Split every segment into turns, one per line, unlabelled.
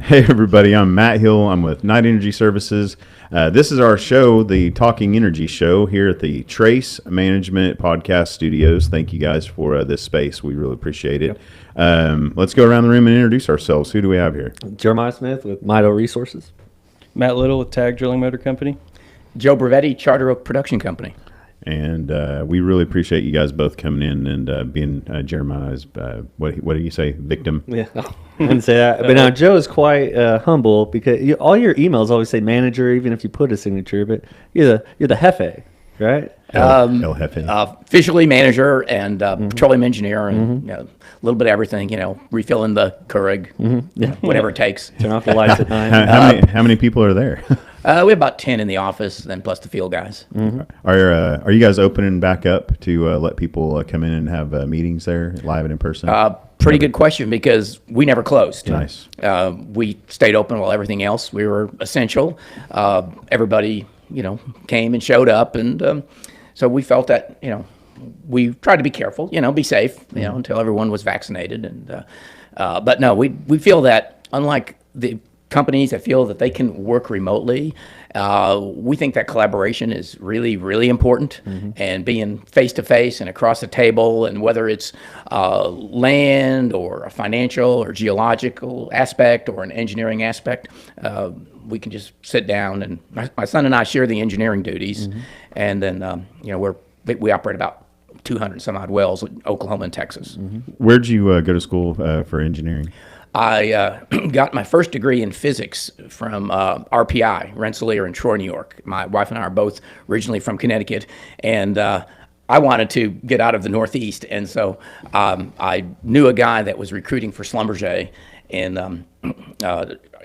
Hey everybody, I'm Matt Hill. I'm with Night Energy Services. This is our show, the Talking Energy Show, here at the Trace Management Podcast Studios. Thank you guys for this space. We really appreciate it. Let's go around the room and introduce ourselves. Who do we have here?
Jeremiah Smith with Mito Resources.
Matt Little with Tag Drilling Motor Company.
Joe Brevetti, Charter Oak Production Company.
And we really appreciate you guys both coming in and being Jeremiah's, what do you say, victim?
Yeah, I didn't say that. But now Joe is quite humble because all your emails always say manager, even if you put a signature. But you're the jefe, right?
El Jefe.
Officially manager and petroleum engineer and a little bit of everything, refilling the Keurig, whatever it takes.
Turn off the lights at night.
How many people are there?
We have about 10 in the office, then plus the field guys.
Are you guys opening back up to let people come in and have meetings there, live and in person?
Pretty good question because we never closed.
Nice.
We stayed open while everything else. We were essential. Everybody, came and showed up, and so we felt that, we tried to be careful, be safe, until everyone was vaccinated. And but no, we feel that unlike the companies that feel that they can work remotely, we think that collaboration is really, really important, and being face-to-face and across the table, and whether it's land or a financial or geological aspect or an engineering aspect, we can just sit down, and my son and I share the engineering duties, and then we operate about 200 some odd wells in Oklahoma and Texas.
Where'd you go to school for engineering?
I got my first degree in physics from RPI, Rensselaer in Troy, New York. My wife and I are both originally from Connecticut, and I wanted to get out of the Northeast, and so I knew a guy that was recruiting for Schlumberger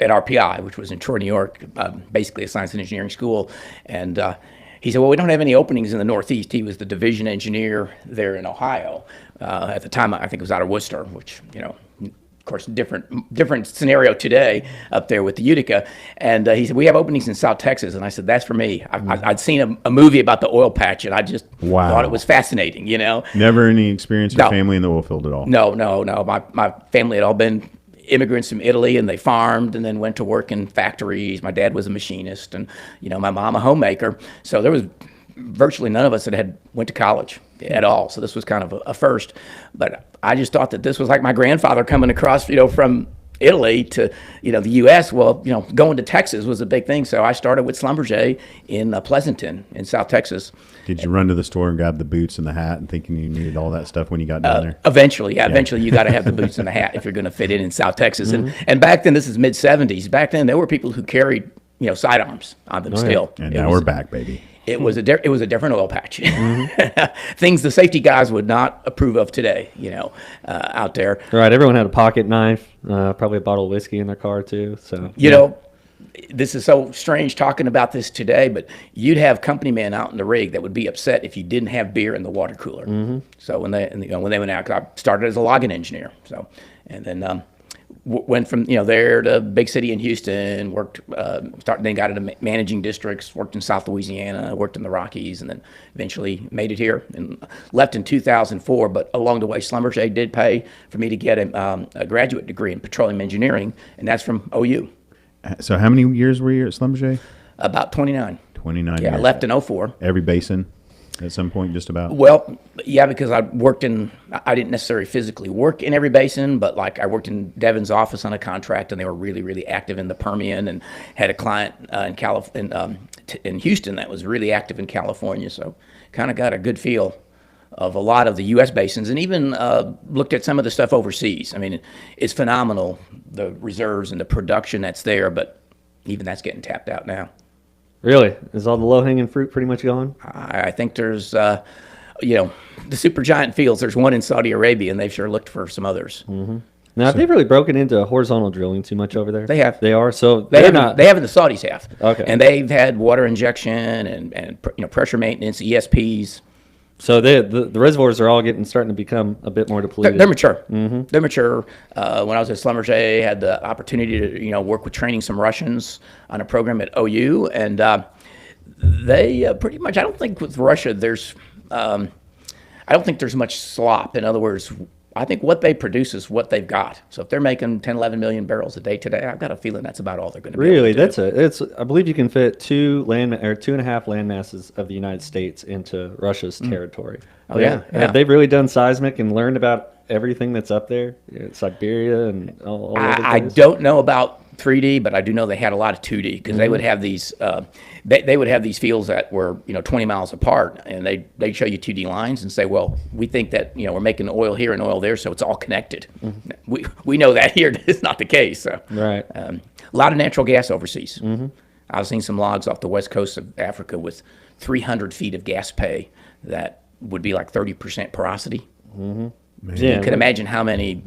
at RPI, which was in Troy, New York, basically a science and engineering school, and he said, well, we don't have any openings in the Northeast. He was the division engineer there in Ohio. At the time, I think it was out of Worcester, which, of course, different scenario today up there with the Utica. And he said, we have openings in South Texas. And I said, that's for me. I'd seen a movie about the oil patch, and I just thought it was fascinating,
Never any experience with family in the oil field at all?
No. My family had all been immigrants from Italy, and they farmed and then went to work in factories. My dad was a machinist, and my mom a homemaker. So there was virtually none of us that had went to college at all. So this was kind of a first. But I just thought that this was like my grandfather coming across, from Italy to, the U.S. Well, going to Texas was a big thing. So I started with Schlumberger in Pleasanton in South Texas.
Did you run to the store and grab the boots and the hat and thinking you needed all that stuff when you got down there?
Eventually, yeah. Eventually, you got to have the boots and the hat if you're going to fit in South Texas. And back then, this is mid-'70s. Back then, there were people who carried, sidearms on them still.
And now we're back, baby.
It was a different oil patch. Things the safety guys would not approve of today, out there.
Right. Everyone had a pocket knife, probably a bottle of whiskey in their car too. So
this is so strange talking about this today, but you'd have company men out in the rig that would be upset if you didn't have beer in the water cooler. So when they went out, 'cause I started as a logging engineer. So, and then went from there to big city in Houston, worked then got into managing districts, worked in South Louisiana, worked in the Rockies, and then eventually made it here and left in 2004. But along the way, Schlumberger did pay for me to get a graduate degree in petroleum engineering, and that's from OU.
So how many years were you at Schlumberger?
About 29.
29
years. I left in 04.
Every basin at some point, just about?
Well, yeah, because I didn't necessarily physically work in every basin, but I worked in Devon's office on a contract, and they were really, really active in the Permian, and had a client in Houston that was really active in California. So kind of got a good feel of a lot of the U.S. basins, and even looked at some of the stuff overseas. I mean, it's phenomenal, the reserves and the production that's there, but even that's getting tapped out now.
Really? Is all the low-hanging fruit pretty much gone?
I think there's, the supergiant fields, there's one in Saudi Arabia, and they've sure looked for some others.
Now, have they really broken into horizontal drilling too much over there?
They have.
They are? So
they haven't, the Saudis have.
Okay.
And they've had water injection and pressure maintenance, ESPs.
So the reservoirs are all starting to become a bit more depleted.
They're mature. They're mature. When I was at Schlumberger, I had the opportunity to work with training some Russians on a program at OU, and they pretty much. I don't think with Russia there's. I don't think there's much slop. In other words, I think what they produce is what they've got. So if they're making 10, 11 million barrels a day today, I've got a feeling that's about all they're going to be
Really,
able to do.
it's. I believe you can fit 2.5 land masses of the United States into Russia's territory.
Oh, yeah.
They've really done seismic and learned about everything that's up there, Siberia and all over the
I
place.
don't know about 3D, but I do know they had a lot of 2D because they would have these. They would have these fields that were 20 miles apart, and they'd show you 2D lines and say, well, we think that we're making oil here and oil there, so it's all connected. We know that here is not the case. So.
Right.
A lot of natural gas overseas. I've seen some logs off the west coast of Africa with 300 feet of gas pay that would be like 30% porosity.
Yeah.
You can imagine how many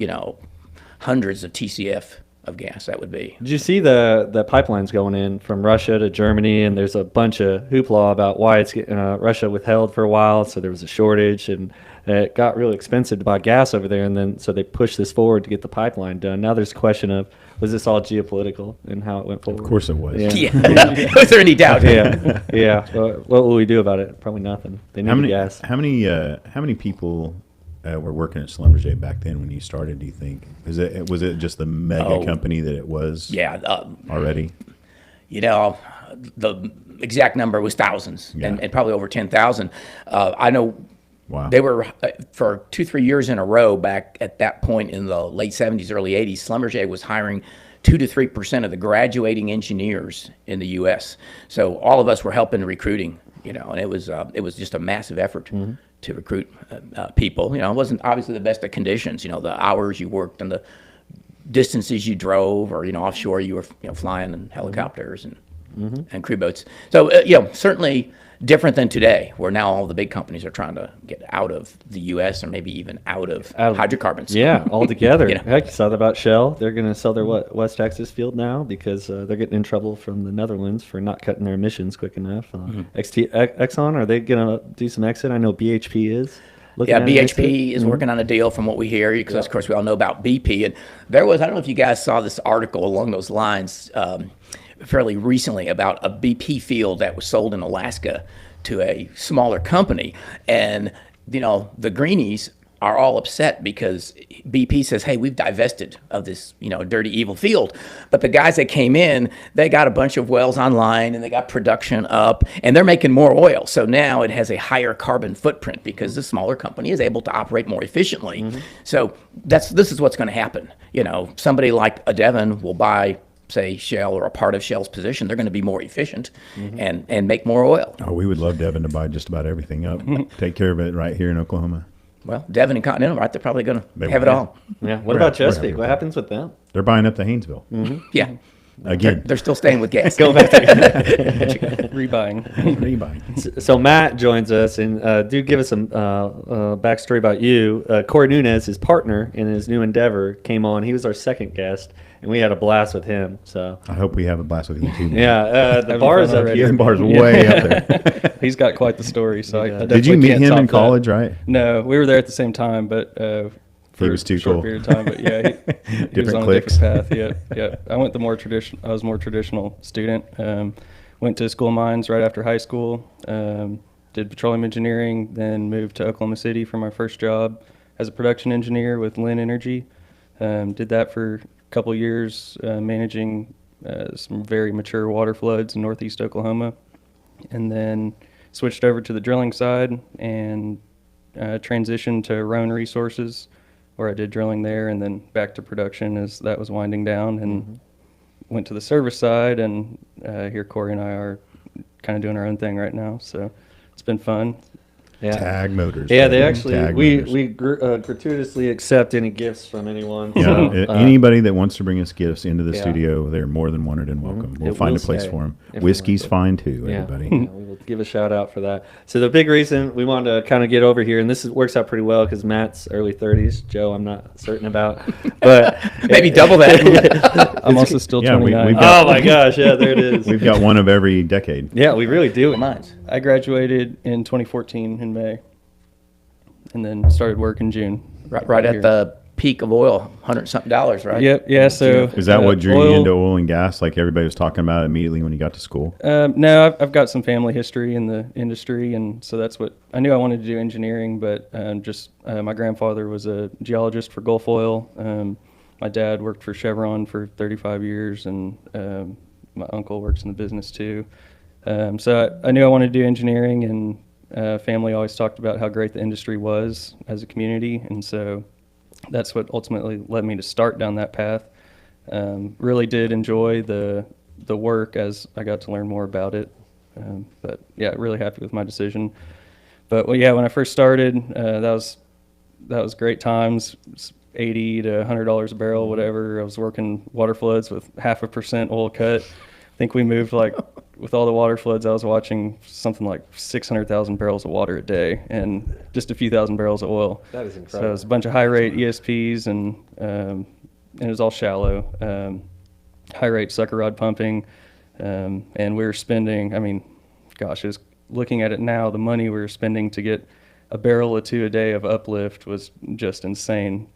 hundreds of TCF of gas that would be.
Did you see the pipelines going in from Russia to Germany? And there's a bunch of hoopla about why it's Russia withheld for a while, so there was a shortage, and it got really expensive to buy gas over there. And then so they pushed this forward to get the pipeline done. Now there's a question of, was this all geopolitical and how it went forward?
Of course it was.
Yeah. Was there any doubt?
Yeah. Well, what will we do about it? Probably nothing. They need the gas.
How many people were working at Schlumberger back then when you started? Do you think was it just the mega company that it was?
Yeah.
Already.
The exact number was thousands, and probably over 10,000. I know.
Wow.
They were for 2-3 years in a row back at that point in the late 70s, early 80s. Schlumberger was hiring 2 to 3% of the graduating engineers in the U.S. So all of us were helping recruiting, and it was just a massive effort to recruit people. It wasn't obviously the best of conditions. The hours you worked and the distances you drove, or offshore you were flying in helicopters and crew boats. So certainly different than today, where now all the big companies are trying to get out of the U.S. or maybe even out of hydrocarbons.
Yeah, altogether. Heck, you saw that about Shell. They're going to sell their West Texas field now because they're getting in trouble from the Netherlands for not cutting their emissions quick enough. Exxon, are they going to do some exit? I know BHP is.
BHP is working on a deal from what we hear, because of course we all know about BP. And there was, I don't know if you guys saw this article along those lines fairly recently about a BP field that was sold in Alaska to a smaller company. And, the greenies are all upset because BP says, hey, we've divested of this, dirty, evil field. But the guys that came in, they got a bunch of wells online and they got production up and they're making more oil. So now it has a higher carbon footprint because the smaller company is able to operate more efficiently. So this is what's going to happen. Somebody like a Devon will buy, say, Shell or a part of Shell's position. They're going to be more efficient and make more oil.
Oh, we would love Devon to buy just about everything up. Take care of it right here in Oklahoma.
Well, Devon and Continental, right? They're probably going to have it all.
Yeah. What about Chesapeake? What happens with them?
They're buying up the Haynesville.
Yeah.
Again.
They're still staying with gas.
Go back to
Rebuying.
So Matt joins us, and do give us some backstory about you. Corey Nunez, his partner in his new endeavor, came on. He was our second guest, and we had a blast with him. So
I hope we have a blast with you too.
yeah, the bar is up
The
here.
bar's way up there.
He's got quite the story. So I
Did you
definitely
meet
can't
him
top
in
that.
college, right?
No, we were there at the same time, but for
He was too
a short
cool.
period of time. But yeah, he was
Different
on
cliques.
a different path. Yeah. I went the more traditional. I was a more traditional student. Went to school of mines right after high school. Did petroleum engineering, then moved to Oklahoma City for my first job as a production engineer with Lynn Energy. Did that for a couple years, managing some very mature water floods in northeast Oklahoma, and then switched over to the drilling side and transitioned to Roan Resources, where I did drilling there, and then back to production as that was winding down, and went to the service side, and here Corey and I are kind of doing our own thing right now, so it's been fun.
Yeah.
Tag Motors.
Yeah, they
Tag
actually
Motors.
we gratuitously accept any gifts from anyone.
Yeah,
So,
anybody that wants to bring us gifts into the
yeah.
studio, they're more than wanted and welcome. We'll
It
find
will
a place
say,
for them.
if we
Whiskey's
want to.
fine too,
yeah,
everybody.
we will give a shout out for that. So the big reason we wanted to kind of get over here, and this works out pretty well because Matt's early 30s. Joe, I'm not certain about, but
Maybe double that.
I'm also still
Yeah,
29.
we've got-
oh my gosh, yeah, there it is.
We've got one of every decade.
Yeah, we really do.
Mines.
I graduated in 2014 in May, and then started work in June.
Right at
here.
the peak of oil, $100-something, right?
Yep. Yeah. So
Is that what drew you
oil-
into oil and gas? Like everybody was talking about immediately when you got to school?
No, I've got some family history in the industry, and so that's what I knew I wanted to do engineering. But my grandfather was a geologist for Gulf Oil. My dad worked for Chevron for 35 years, and my uncle works in the business too. So I knew I wanted to do engineering, and family always talked about how great the industry was as a community, and so that's what ultimately led me to start down that path. Really did enjoy the work as I got to learn more about it. But yeah, really happy with my decision. But well, yeah, when I first started, that was great times. $80 to $100 a barrel, whatever. I was working water floods with 0.5% oil cut. I think we moved with all the water floods, I was watching something like 600,000 barrels of water a day and just a few thousand barrels of oil.
That is incredible.
So it was a bunch of high rate ESPs and it was all shallow, high rate sucker rod pumping. And we were spending, it was looking at it now, the money we were spending to get a barrel or two a day of uplift was just insane.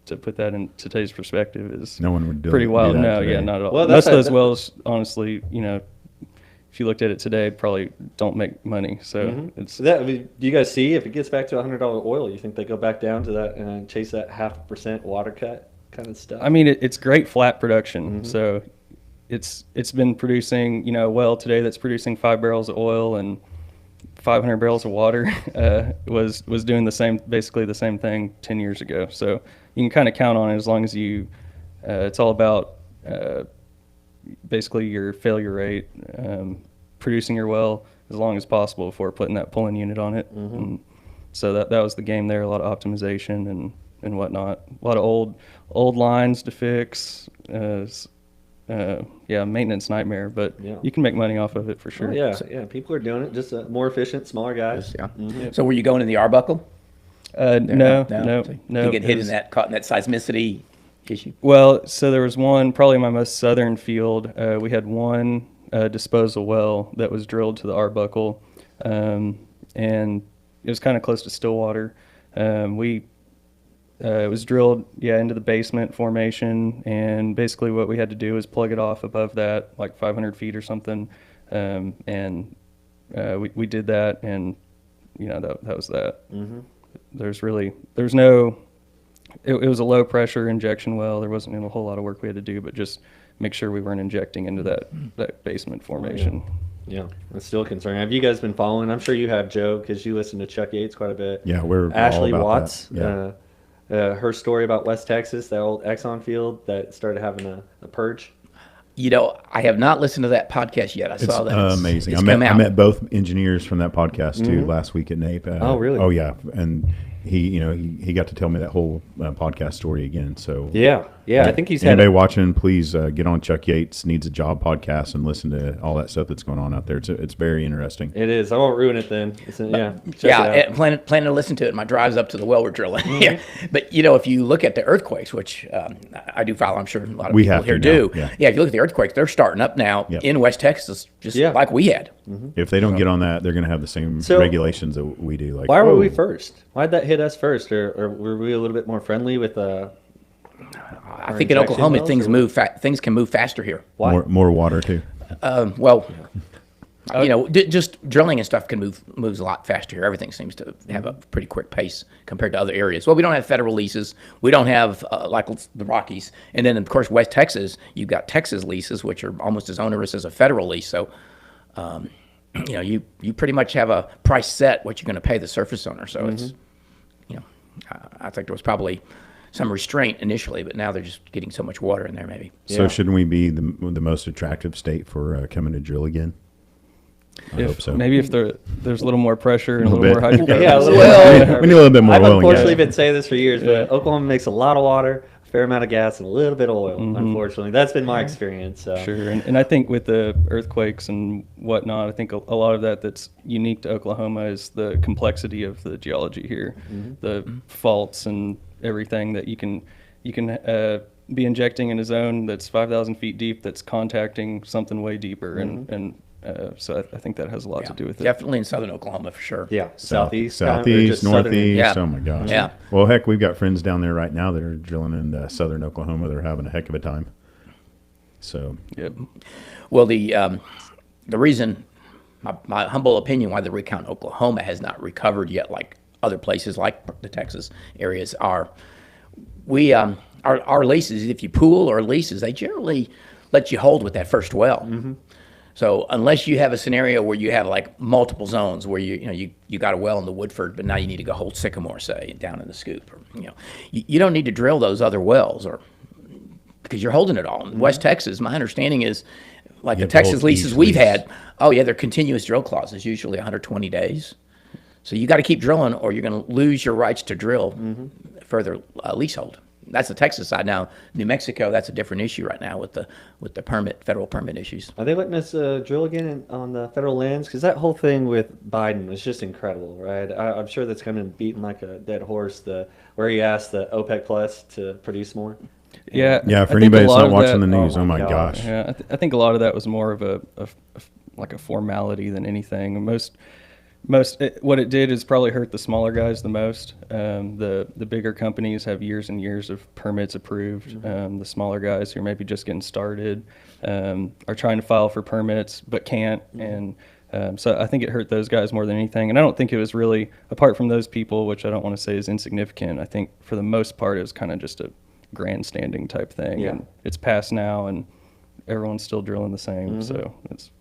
To put that in today's perspective is
No one would do
pretty
do
wild.
that
No,
today.
yeah, not at all.
Well,
Most of
that's-
those wells, honestly, if you looked at it today, probably don't make money. So it's
So do you guys see if it gets back to $100 oil, you think they go back down to that and chase that 0.5% water cut kind of stuff?
it's great flat production. So it's been producing, a well today that's producing 5 barrels of oil and 500 barrels of water was doing basically the same thing 10 years ago. So you can kind of count on it as long as you. It's all about basically your failure rate, producing your well as long as possible before putting that pulling unit on it. And so that was the game there. A lot of optimization and whatnot. A lot of old lines to fix. Maintenance nightmare, but
Yeah.
you can make money off of it for sure.
Oh, yeah, people are doing it. Just more efficient, smaller guys.
Yeah. So were you going in the Arbuckle?
No.
You get hit caught in that seismicity issue.
Well, so there was one, probably my most southern field. We had one disposal well that was drilled to the Arbuckle, and it was kind of close to Stillwater. It was drilled, into the basement formation, and basically what we had to do was plug it off above that, like 500 feet or something, and we did that, and that was that. There's no. It was a low pressure injection well. There wasn't a whole lot of work we had to do, but just make sure we weren't injecting into that basement formation.
Yeah, that's still concerning. Have you guys been following? I'm sure you have, Joe, because you listen to Chuck Yates quite a bit.
Yeah, we're
Ashley
all about
Watts.
that. Yeah.
Her story about West Texas, that old Exxon field that started having a purge.
I have not listened to that podcast yet. I saw that.
Amazing.
It's
I
come out.
met both engineers from that podcast too last week at NAPE.
Oh, really?
Oh, yeah. And he got to tell me that whole podcast story again. So
Yeah. I think he's had.
anybody watching, please get on Chuck Yates Needs a Job podcast and listen to all that stuff that's going on out there. It's very interesting.
It is. I won't ruin it then. Check it out.
Planning to listen to it in my drives up to the well we're drilling. Yeah, but if you look at the earthquakes, which I do follow, I'm sure a lot of
We
people
have
here
to
do.
now, yeah.
If you look at the earthquakes, they're starting up now
Yep.
in West Texas, just like we had.
If they don't get on that, they're going to have the same
So-
regulations that we do. Like,
Why were we
whoa.
first? Why'd that hit us first? Or were we a little bit more friendly with
I think in Oklahoma
wells
things
or
move. Things can move faster here.
why?
More water too?
Just drilling and stuff moves a lot faster here. Everything seems to have a pretty quick pace compared to other areas. Well, we don't have federal leases. We don't have like the Rockies, and then of course West Texas. You've got Texas leases, which are almost as onerous as a federal lease. So, you pretty much have a price set what you're going to pay the surface owner. So it's, I think there was probably some restraint initially, but now they're just getting so much water in there. Maybe.
So shouldn't we be the most attractive state for coming to drill again? I hope so.
Maybe if there's a little more pressure and a
Little
little more
bit.
hydrocarbons.
Yeah, a little
we need a little bit more
I've
oil and
unfortunately
gas.
been saying this for years, but Oklahoma makes a lot of water, a fair amount of gas, and a little bit of oil. Unfortunately, that's been my experience. So.
Sure, and I think with the earthquakes and whatnot, I think a lot of that's unique to Oklahoma is the complexity of the geology here, the faults and everything that you can be injecting in a zone that's 5,000 feet deep that's contacting something way deeper, and So I think that has a lot to do with it.
Definitely in southern Oklahoma for sure.
Yeah, southeast,
southeast, northeast.
Yeah.
Oh my gosh.
Yeah.
Well, heck, we've got friends down there right now that are drilling in southern Oklahoma. They're having a heck of a time. So,
Yep.
Well, the reason, my humble opinion, why the rig count in Oklahoma has not recovered yet, like other places like the Texas areas are, our leases, if you pool or leases, they generally let you hold with that first well.
Mm-hmm.
So unless you have a scenario where you have like multiple zones where you got a well in the Woodford, but now you need to go hold Sycamore, say, down in the Scoop, or you don't need to drill those other wells, or because you're holding it all. In West Texas, my understanding is, like the Texas leases we've had, they're continuous drill clauses, usually 120 days. So you got to keep drilling, or you're going to lose your rights to drill further leasehold. That's the Texas side. Now, New Mexico, that's a different issue right now with the federal permit issues.
Are they letting us drill again on the federal lands? Because that whole thing with Biden was just incredible, right? I'm sure that's kind of beating like a dead horse, where he asked the OPEC Plus to produce more.
Yeah.
yeah, for
I think
anybody
a
that's
lot
not
of
watching
that-
the news,
oh
oh
my
my
gosh.
gosh.
Yeah, I think a lot of that was more of a formality than anything. What it did is probably hurt the smaller guys the most. The bigger companies have years and years of permits approved. The smaller guys who are maybe just getting started are trying to file for permits but can't. And so I think it hurt those guys more than anything. And I don't think it was really, apart from those people, which I don't want to say is insignificant, I think for the most part it was kind of just a grandstanding type thing.
Yeah.
And it's past now, and everyone's still drilling the same. So it's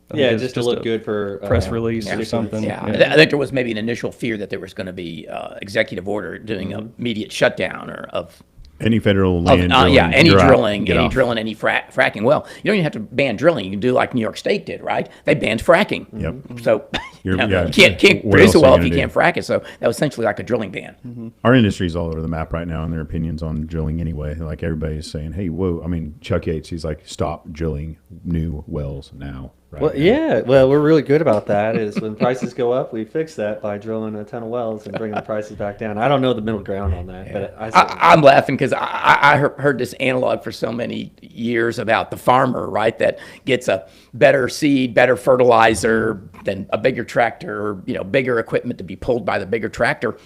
I think
Yeah,
it's
just to look
a
good for
press release or
yeah.
something.
Yeah, I think there was maybe an initial fear that there was going to be executive order doing an immediate shutdown or of
Any federal land drilling.
any
you're out,
drilling,
get
any
off.
drilling, any fracking. Well, you don't even have to ban drilling. You can do like New York State did, right? They banned fracking.
Yep.
So
You're-
you
yeah.
can't
What
produce
else
a
are
well
you
if you
gonna
can't frack it. So that was essentially like a drilling ban.
Our industry's all over the map right now in their opinions on drilling anyway. Like everybody's saying, hey, whoa. I mean, Chuck Yates, he's like, stop drilling new wells now. Right
Well,
now.
yeah. Well, we're really good about that. Is when prices go up, we fix that by drilling a ton of wells and bringing the prices back down. I don't know the middle ground on that, but
I'm laughing because I heard this analog for so many years about the farmer, right? That gets a better seed, better fertilizer than a bigger tractor, or, bigger equipment to be pulled by the bigger tractor.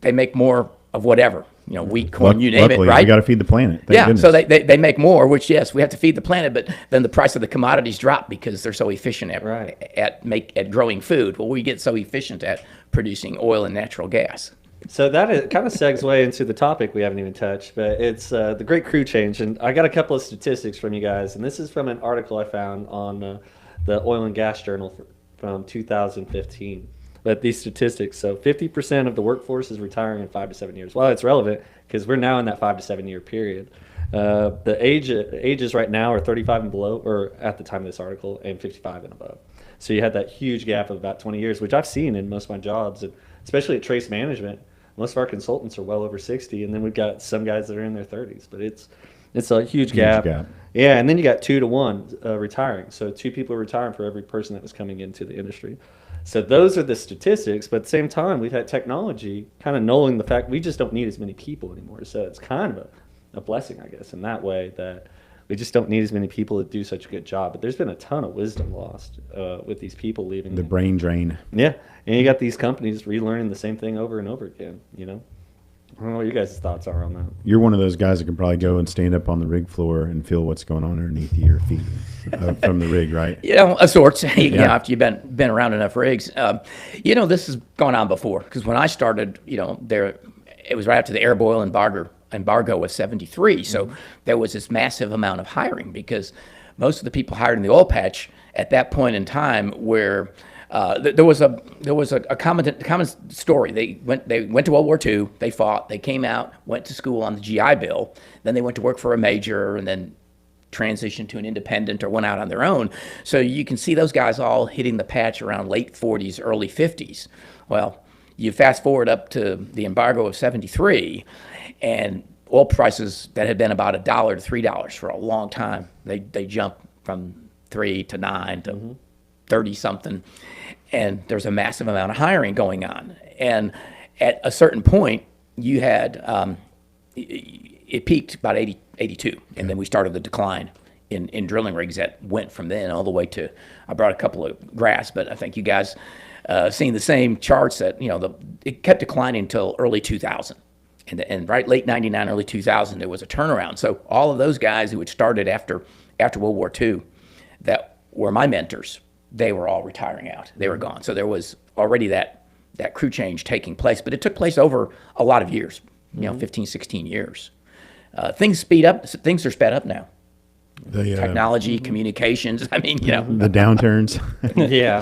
They make more of whatever, wheat, corn, you name
Luckily,
it, right?
we got to feed the planet. Thank
Yeah,
goodness.
so they make more, which, yes, we have to feed the planet, but then the price of the commodities drop because they're so efficient at growing food. Well, we get so efficient at producing oil and natural gas.
So that kind of segue into the topic we haven't even touched, but it's the great crew change. And I got a couple of statistics from you guys, and this is from an article I found on the Oil and Gas Journal from 2015. But these statistics, so 50% of the workforce is retiring in 5 to 7 years. Well, it's relevant because we're now in that 5 to 7 year period. The ages right now are 35 and below, or at the time of this article, and 55 and above. So you had that huge gap of about 20 years, which I've seen in most of my jobs, and especially at Trace Management. Most of our consultants are well over 60, and then we've got some guys that are in their 30s. But it's a huge gap. Yeah, and then you got 2 to 1 retiring. So 2 people are retiring for every person that was coming into the industry. So those are the statistics, but at the same time, we've had technology kind of knowing the fact we just don't need as many people anymore. So it's kind of a blessing, I guess, in that way, that we just don't need as many people to do such a good job. But there's been a ton of wisdom lost with these people leaving.
The brain drain.
Yeah, and you got these companies relearning the same thing over and over again, I don't know what your guys' thoughts are on that.
You're one of those guys that can probably go and stand up on the rig floor and feel what's going on underneath your feet from the rig, right?
Of sorts.
Yeah.
After you've been around enough rigs, this has gone on before. Because when I started, it was right after the Arab oil embargo was 73. So there was this massive amount of hiring because most of the people hired in the oil patch at that point in time were. There was a common story. They went to World War II. They fought. They came out, went to school on the GI Bill. Then they went to work for a major, and then transitioned to an independent or went out on their own. So you can see those guys all hitting the patch around late 40s, early 50s. Well, you fast forward up to the embargo of 73, and oil prices that had been about $1 to $3 for a long time. They jumped from 3 to 9 to 30 something. And there's a massive amount of hiring going on. And at a certain point, you had, it peaked about 82, and then we started the decline in drilling rigs that went from then all the way to, I brought a couple of graphs, but I think you guys seen the same charts that, it kept declining until early 2000. And right late 99, early 2000, there was a turnaround. So all of those guys who had started after World War II that were my mentors, they were all retiring out. They were gone. So there was already that crew change taking place, but it took place over a lot of years, 15, 16 years. Things speed up. Things are sped up now. Technology, communications. I mean,
the downturns,
Yeah.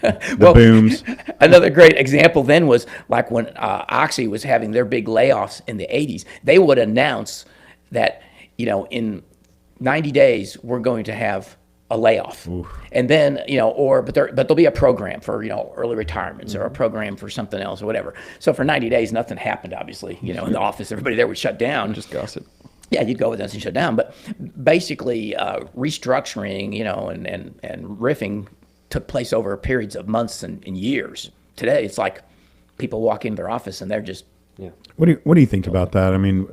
the booms.
Another great example then was like when Oxy was having their big layoffs in the 80s. They would announce that, in 90 days, we're going to have a layoff. Oof. And then, but there'll be a program for, early retirements or a program for something else or whatever. So for 90 days, nothing happened, obviously. In the office, everybody there would shut down.
Just gossip.
Yeah, you'd go with us and shut down. But basically, restructuring, and riffing took place over periods of months and years. Today, it's like people walk into their office and they're just.
Yeah.
What do you think about that? I mean,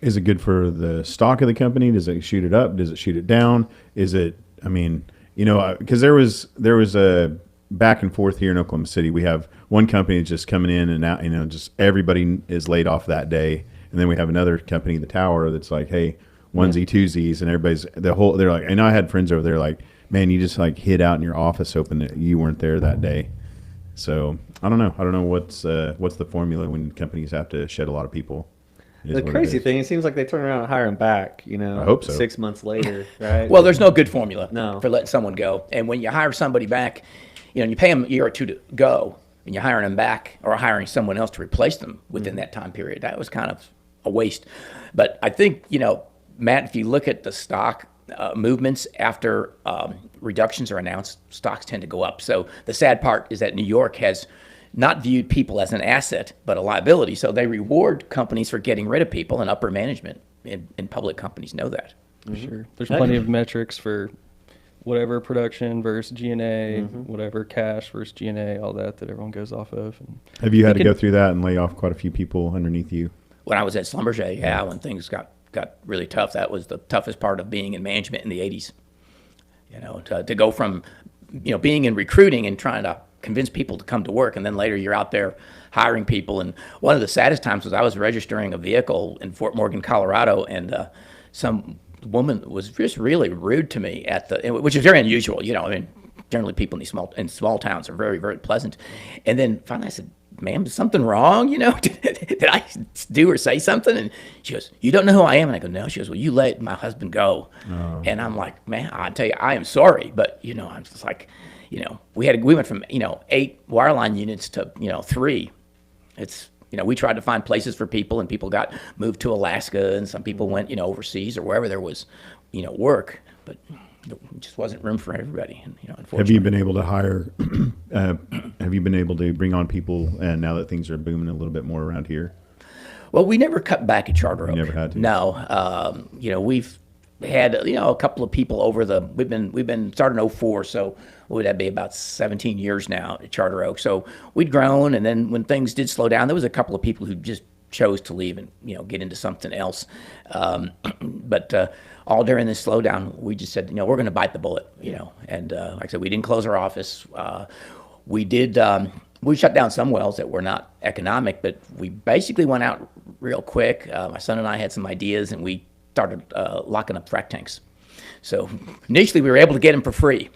is it good for the stock of the company? Does it shoot it up? Does it shoot it down? Is it? I mean, because there was a back and forth here in Oklahoma City. We have one company just coming in and out. Just everybody is laid off that day. And then we have another company, the Tower, that's like, hey, onesie, twosies, and everybody's they're like, and I had friends over there like, man, you just like hid out in your office hoping that you weren't there that day. So I don't know what's the formula when companies have to shed a lot of people.
The crazy thing, it seems like they turn around and hire them back,
I hope so.
6 months later, right?
Well, there's no good formula
No.
for letting someone go. And when you hire somebody back, you pay them a year or two to go, and you're hiring them back or hiring someone else to replace them within that time period. That was kind of a waste. But I think, Matt, if you look at the stock movements after reductions are announced, stocks tend to go up. So the sad part is that New York has not viewed people as an asset, but a liability. So they reward companies for getting rid of people, and upper management in public companies know that.
Sure. There's plenty of metrics for whatever production versus G&A, whatever cash versus G&A, all that everyone goes off of. And
have you had to go through that and lay off quite a few people underneath you?
When I was at Schlumberger, when things got really tough, that was the toughest part of being in management in the 80s. To go from, being in recruiting and trying to convince people to come to work, and then later you're out there hiring people. And one of the saddest times was I was registering a vehicle in Fort Morgan, Colorado, and some woman was just really rude to me which is very unusual. Generally people in small towns are very, very pleasant. And then finally I said, ma'am, is something wrong? Did I do or say something? And she goes, you don't know who I am? And I go, no. She goes, well, you let my husband go. Oh. And I'm like, man, I tell you, I am sorry. But, I'm just like, we went from, 8 wireline units to, 3. It's, we tried to find places for people, and people got moved to Alaska, and some people went, overseas or wherever there was, work. But it just wasn't room for everybody. And, unfortunately.
Have you been able to hire? Have you been able to bring on people? And now that things are booming a little bit more around here.
Well, we never cut back at Charter Oak.
You never had to.
No, we've had a couple of people over we've been started in 04, so would that be about 17 years now at Charter Oak. So we'd grown, and then when things did slow down, there was a couple of people who just chose to leave and get into something else. But all during this slowdown, we just said, we're going to bite the bullet, And like I said, we didn't close our office. We did. We shut down some wells that were not economic, but we basically went out real quick. My son and I had some ideas, and we started locking up frac tanks. So initially, we were able to get them for free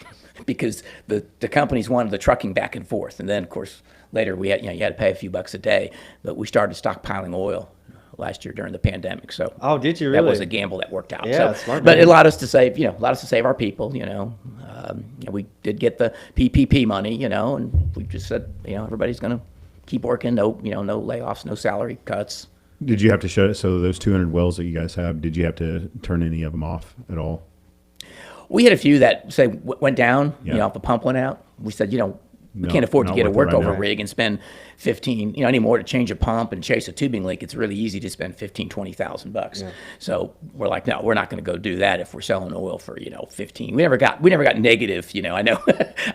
because the companies wanted the trucking back and forth, and then of course later we had you had to pay a few bucks a day. But we started stockpiling oil last year during the pandemic. So
did you really?
That was a gamble that worked out.
Yeah,
so,
smart.
But it allowed us to save our people. We did get the PPP money. And we just said everybody's going to keep working. No layoffs, no salary cuts.
Did you have to shut it? So those 200 wells that you guys have, did you have to turn any of them off at all?
We had a few that went down.
Yeah.
If the pump went out, we said We can't afford to
not
get a
worth it right
workover
now.
rig and spend 15, anymore to change a pump and chase a tubing leak. It's really easy to spend 15, 20,000 bucks. So we're like, no, we're not going to go do that if we're selling oil for, 15. We never got negative, I know,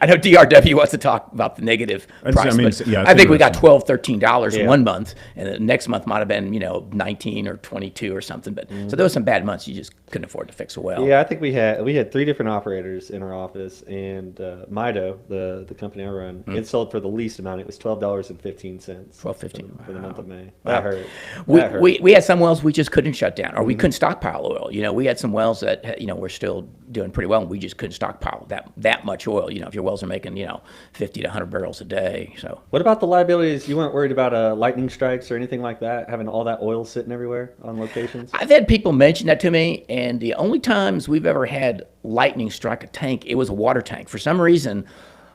I know DRW wants to talk about the negative price, but
yeah,
I think we got
interesting.
$12, $13 one month, and the next month might have been, 19 or 22 or something. But so there was some bad months you just couldn't afford to fix a well.
Yeah, I think we had 3 different operators in our office, and Mido, the company I run, it sold for the least amount. It was $12.15.
$12.15.
For the month of May.
Wow.
That hurt.
We had some wells we just couldn't shut down, or we couldn't stockpile oil. We had some wells that were still doing pretty well, and we just couldn't stockpile that much oil. If your wells are making 50 to 100 barrels a day. So
What about the liabilities? You weren't worried about lightning strikes or anything like that, having all that oil sitting everywhere on locations?
I've had people mention that to me, and the only times we've ever had lightning strike a tank, it was a water tank. For some reason,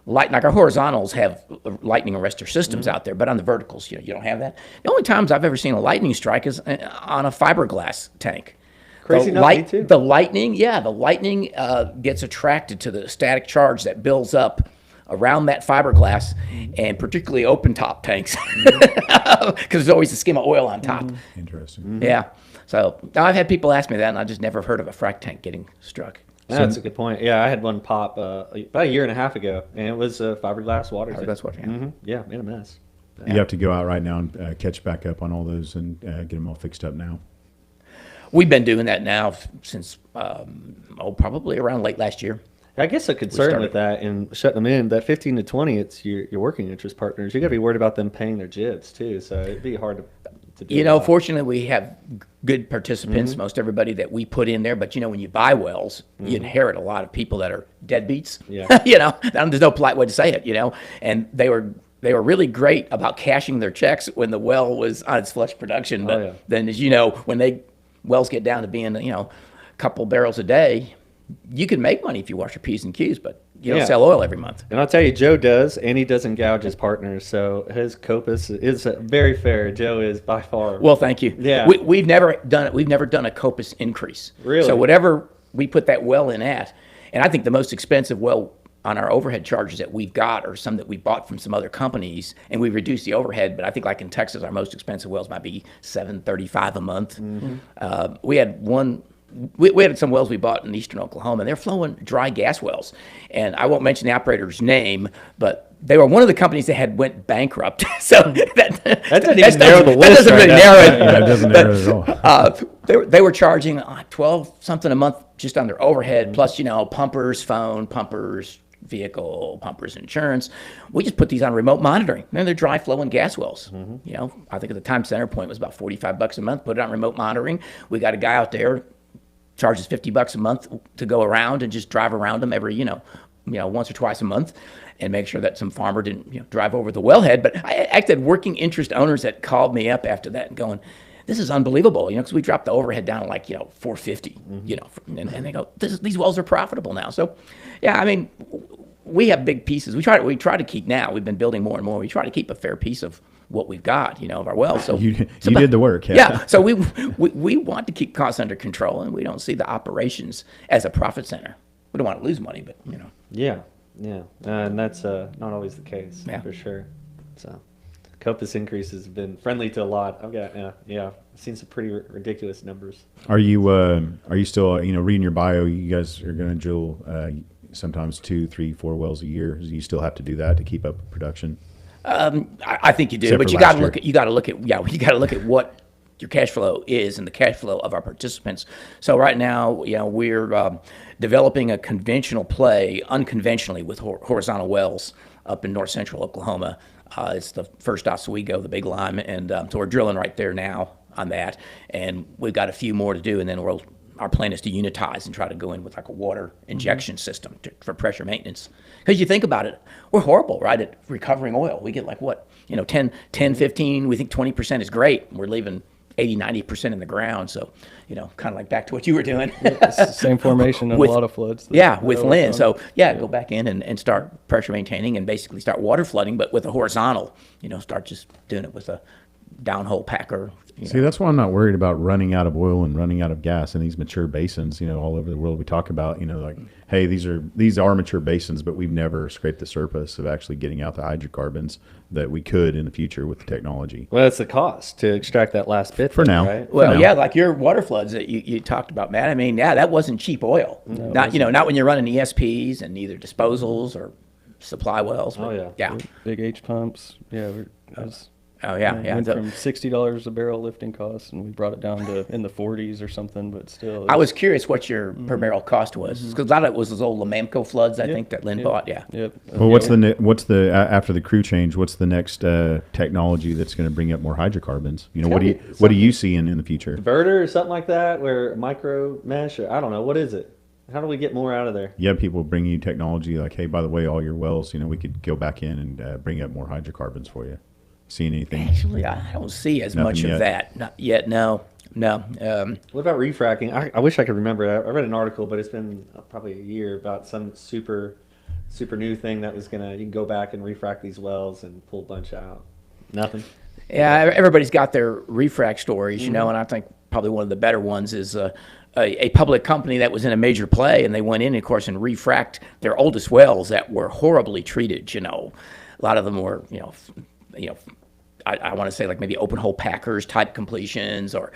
like our horizontals have lightning arrestor systems out there, but on the verticals, you don't have that. The only times I've ever seen a lightning strike is on a fiberglass tank.
Crazy enough, me too.
The lightning gets attracted to the static charge that builds up around that fiberglass, and particularly open top tanks, because there's always a skim of oil on top.
Interesting.
Yeah. So now I've had people ask me that, and I just never heard of a frac tank getting struck.
That's a good point. Yeah, I had one pop about a year and a half ago, and it was a fiberglass water tank.
That's what. Yeah.
Mm-hmm. Yeah, in a mess.
You have to go out right now and catch back up on all those and get them all fixed up now.
We've been doing that now since probably around late last year.
I guess a concern with that and shutting them in, that 15 to 20, it's your working interest partners. You got to be worried about them paying their jibs too. So it'd be hard to do.
Fortunately, we have good participants, most everybody that we put in there. But when you buy wells, you inherit a lot of people that are deadbeats.
Yeah.
There's no polite way to say it. And they were really great about cashing their checks when the well was on its flush production. But then, as you know, when wells get down to being a couple barrels a day, you can make money if you wash your P's and Q's, but you don't sell oil every month.
And I'll tell you, Joe does, and he doesn't gouge his partners. So his COPUS is very fair. Joe is by far.
Well, thank you.
Yeah.
We've never done it. We've never done a COPUS increase.
Really?
So whatever we put that well in at, and I think the most expensive well on our overhead charges that we've got are some that we bought from some other companies, and we reduced the overhead. But I think like in Texas, our most expensive wells might be $735 a month. We had one. We had some wells we bought in eastern Oklahoma, and they're flowing dry gas wells. And I won't mention the operator's name, but they were one of the companies that had went bankrupt. So that
doesn't even narrow the list.
That doesn't really narrow it.
Yeah, it doesn't narrow it at all.
They were charging $12 something a month just on their overhead, plus pumpers, phone, pumpers, vehicle, pumpers, insurance. We just put these on remote monitoring. And they're dry flowing gas wells. I think at the time center point was about $45 a month. Put it on remote monitoring. We got a guy out there charges $50 a month to go around and just drive around them every once or twice a month, and make sure that some farmer didn't drive over the wellhead. But I had working interest owners that called me up after that and going, "This is unbelievable," because we dropped the overhead down to like $450, and they go, "These wells are profitable now." So, yeah, I mean, we have big pieces. We try to keep now. We've been building more and more. We try to keep a fair piece of what we've got, of our wells. So
you did the work.
Yeah. So we want to keep costs under control, and we don't see the operations as a profit center. We don't want to lose money, but
Yeah. And that's not always the case, for sure. So COPUS increases have been friendly to a lot. I've got, I've seen some pretty ridiculous numbers.
Are you still, reading your bio, you guys are going to drill sometimes 2, 3, 4 wells a year. Do you still have to do that to keep up production?
I think you do,
Except
but
for
you got to
last
look at what your cash flow is and the cash flow of our participants. So right now, we're developing a conventional play unconventionally with horizontal wells up in north central Oklahoma. It's the first Oswego, the Big Lime, and so we're drilling right there now on that, and we've got a few more to do, and then our plan is to unitize and try to go in with like a water injection system for pressure maintenance. Because you think about it, we're horrible, right, at recovering oil. We get like 10, 15, we think 20% is great. We're leaving 80, 90% in the ground. So, kind of like back to what you were doing.
It's the same formation on a lot of floods.
With Lynn. So, go back in and start pressure maintaining and basically start water flooding, but with a horizontal, start just doing it with a downhole packer.
See, that's why I'm not worried about running out of oil and running out of gas in these mature basins. All over the world, we talk about, like, hey, these are mature basins, but we've never scraped the surface of actually getting out the hydrocarbons that we could in the future with the technology.
Well, it's the cost to extract that last bit
For now.
right?
Well,
now.
yeah, like your water floods that you talked about, Matt. I mean, yeah, that wasn't cheap oil. Not not when you're running ESPs and either disposals or supply wells.
Oh, yeah.
Yeah.
Big H pumps. Yeah,
Oh, yeah, yeah.
went
So
from $60 a barrel lifting costs, and we brought it down to in the 40s or something. But still,
I was curious what your per barrel cost was, because a lot of it was those old Lamamco floods, I think, that Lynn bought. Yeah.
Yep.
Well, what's the after the crew change? What's the next technology that's going to bring up more hydrocarbons? What do you see in the future?
Diverter or something like that, where micro mesh, or I don't know, what is it? How do we get more out of there?
You have people bring you technology like, hey, by the way, all your wells, we could go back in and bring up more hydrocarbons for you. Seen anything?
Actually, I don't see as much
Nothing
of that. Not yet, no.
What about refracking? I wish I could remember. I read an article, but it's been probably a year, about some super new thing that was you can go back and refract these wells and pull a bunch out. Nothing.
Yeah, everybody's got their refract stories, and I think probably one of the better ones is a public company that was in a major play, and they went in, of course, and refract their oldest wells that were horribly treated. A lot of them were, I want to say like maybe open hole packers type completions, or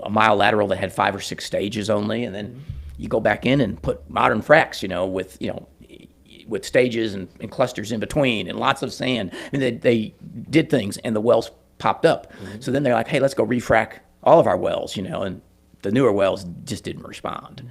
a mile lateral that had 5 or 6 stages only, and then you go back in and put modern fracs, with stages and clusters in between and lots of sand. I mean, they did things and the wells popped up. So then they're like, hey, let's go refrac all of our wells, and the newer wells just didn't respond.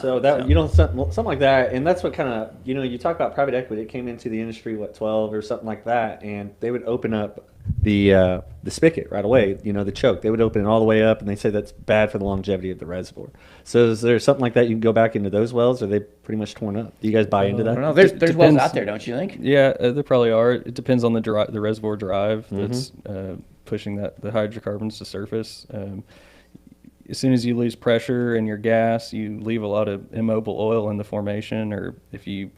So something like that, and that's what kind of you talk about private equity. It came into the industry 12 or something like that, and they would open up the spigot right away. The choke. They would open it all the way up, and they say that's bad for the longevity of the reservoir. So is there something like that you can go back into those wells, or are they pretty much torn up? Do you guys buy into that?
I don't know. There's wells out there, don't you think?
Yeah, there probably are. It depends on the reservoir drive that's pushing the hydrocarbons to surface. As soon as you lose pressure in your gas, you leave a lot of immobile oil in the formation, or if you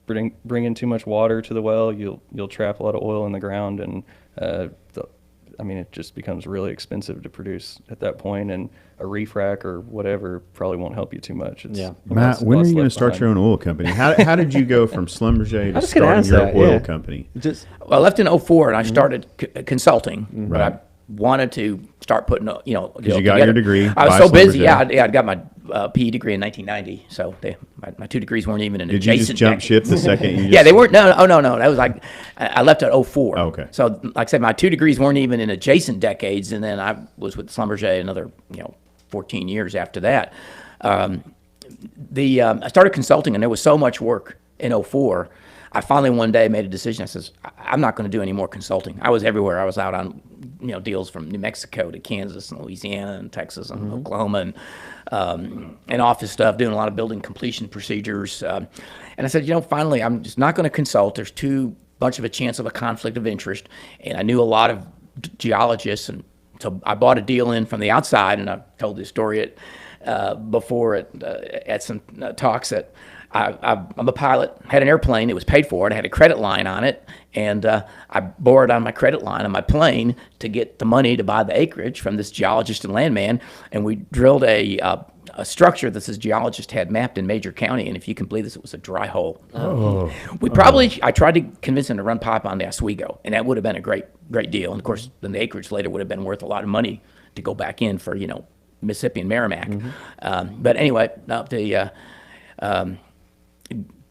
bring in too much water to the well, you'll trap a lot of oil in the ground, and it just becomes really expensive to produce at that point, and a refrac or whatever probably won't help you too much.
Matt, when are you going to start your own oil company? How did you go from Schlumberger to starting your oil company?
Well, I left in 2004 and I started consulting, but
Right.
I wanted to start putting,
Because you got your degree.
I was
by
so busy.
Schlumberger.
I got my PE degree in 1990, so my 2 degrees weren't even in
Did you
adjacent.
just jump ship the second you
Yeah, they weren't. No. That was like I left at 2004.
Oh, okay.
So, like I said, my 2 degrees weren't even in adjacent decades, and then I was with Schlumberger another 14 years after that. I started consulting, and there was so much work in 2004. I finally one day made a decision. I says, I'm not going to do any more consulting. I was everywhere. I was out on deals from New Mexico to Kansas and Louisiana and Texas and Oklahoma, and office stuff, doing a lot of building completion procedures. And I said, finally, I'm just not going to consult. There's too much of a chance of a conflict of interest. And I knew a lot of geologists, and so I bought a deal in from the outside. And I've told this story before at some talks that I'm a pilot, had an airplane, it was paid for, and I had a credit line on it, and I borrowed on my credit line on my plane to get the money to buy the acreage from this geologist and landman, and we drilled a structure that this geologist had mapped in Major County, and if you can believe this, it was a dry hole. I tried to convince him to run pipe on the Oswego, and that would have been a great deal, and of course, then the acreage later would have been worth a lot of money to go back in for, Mississippi and Merrimack. But anyway,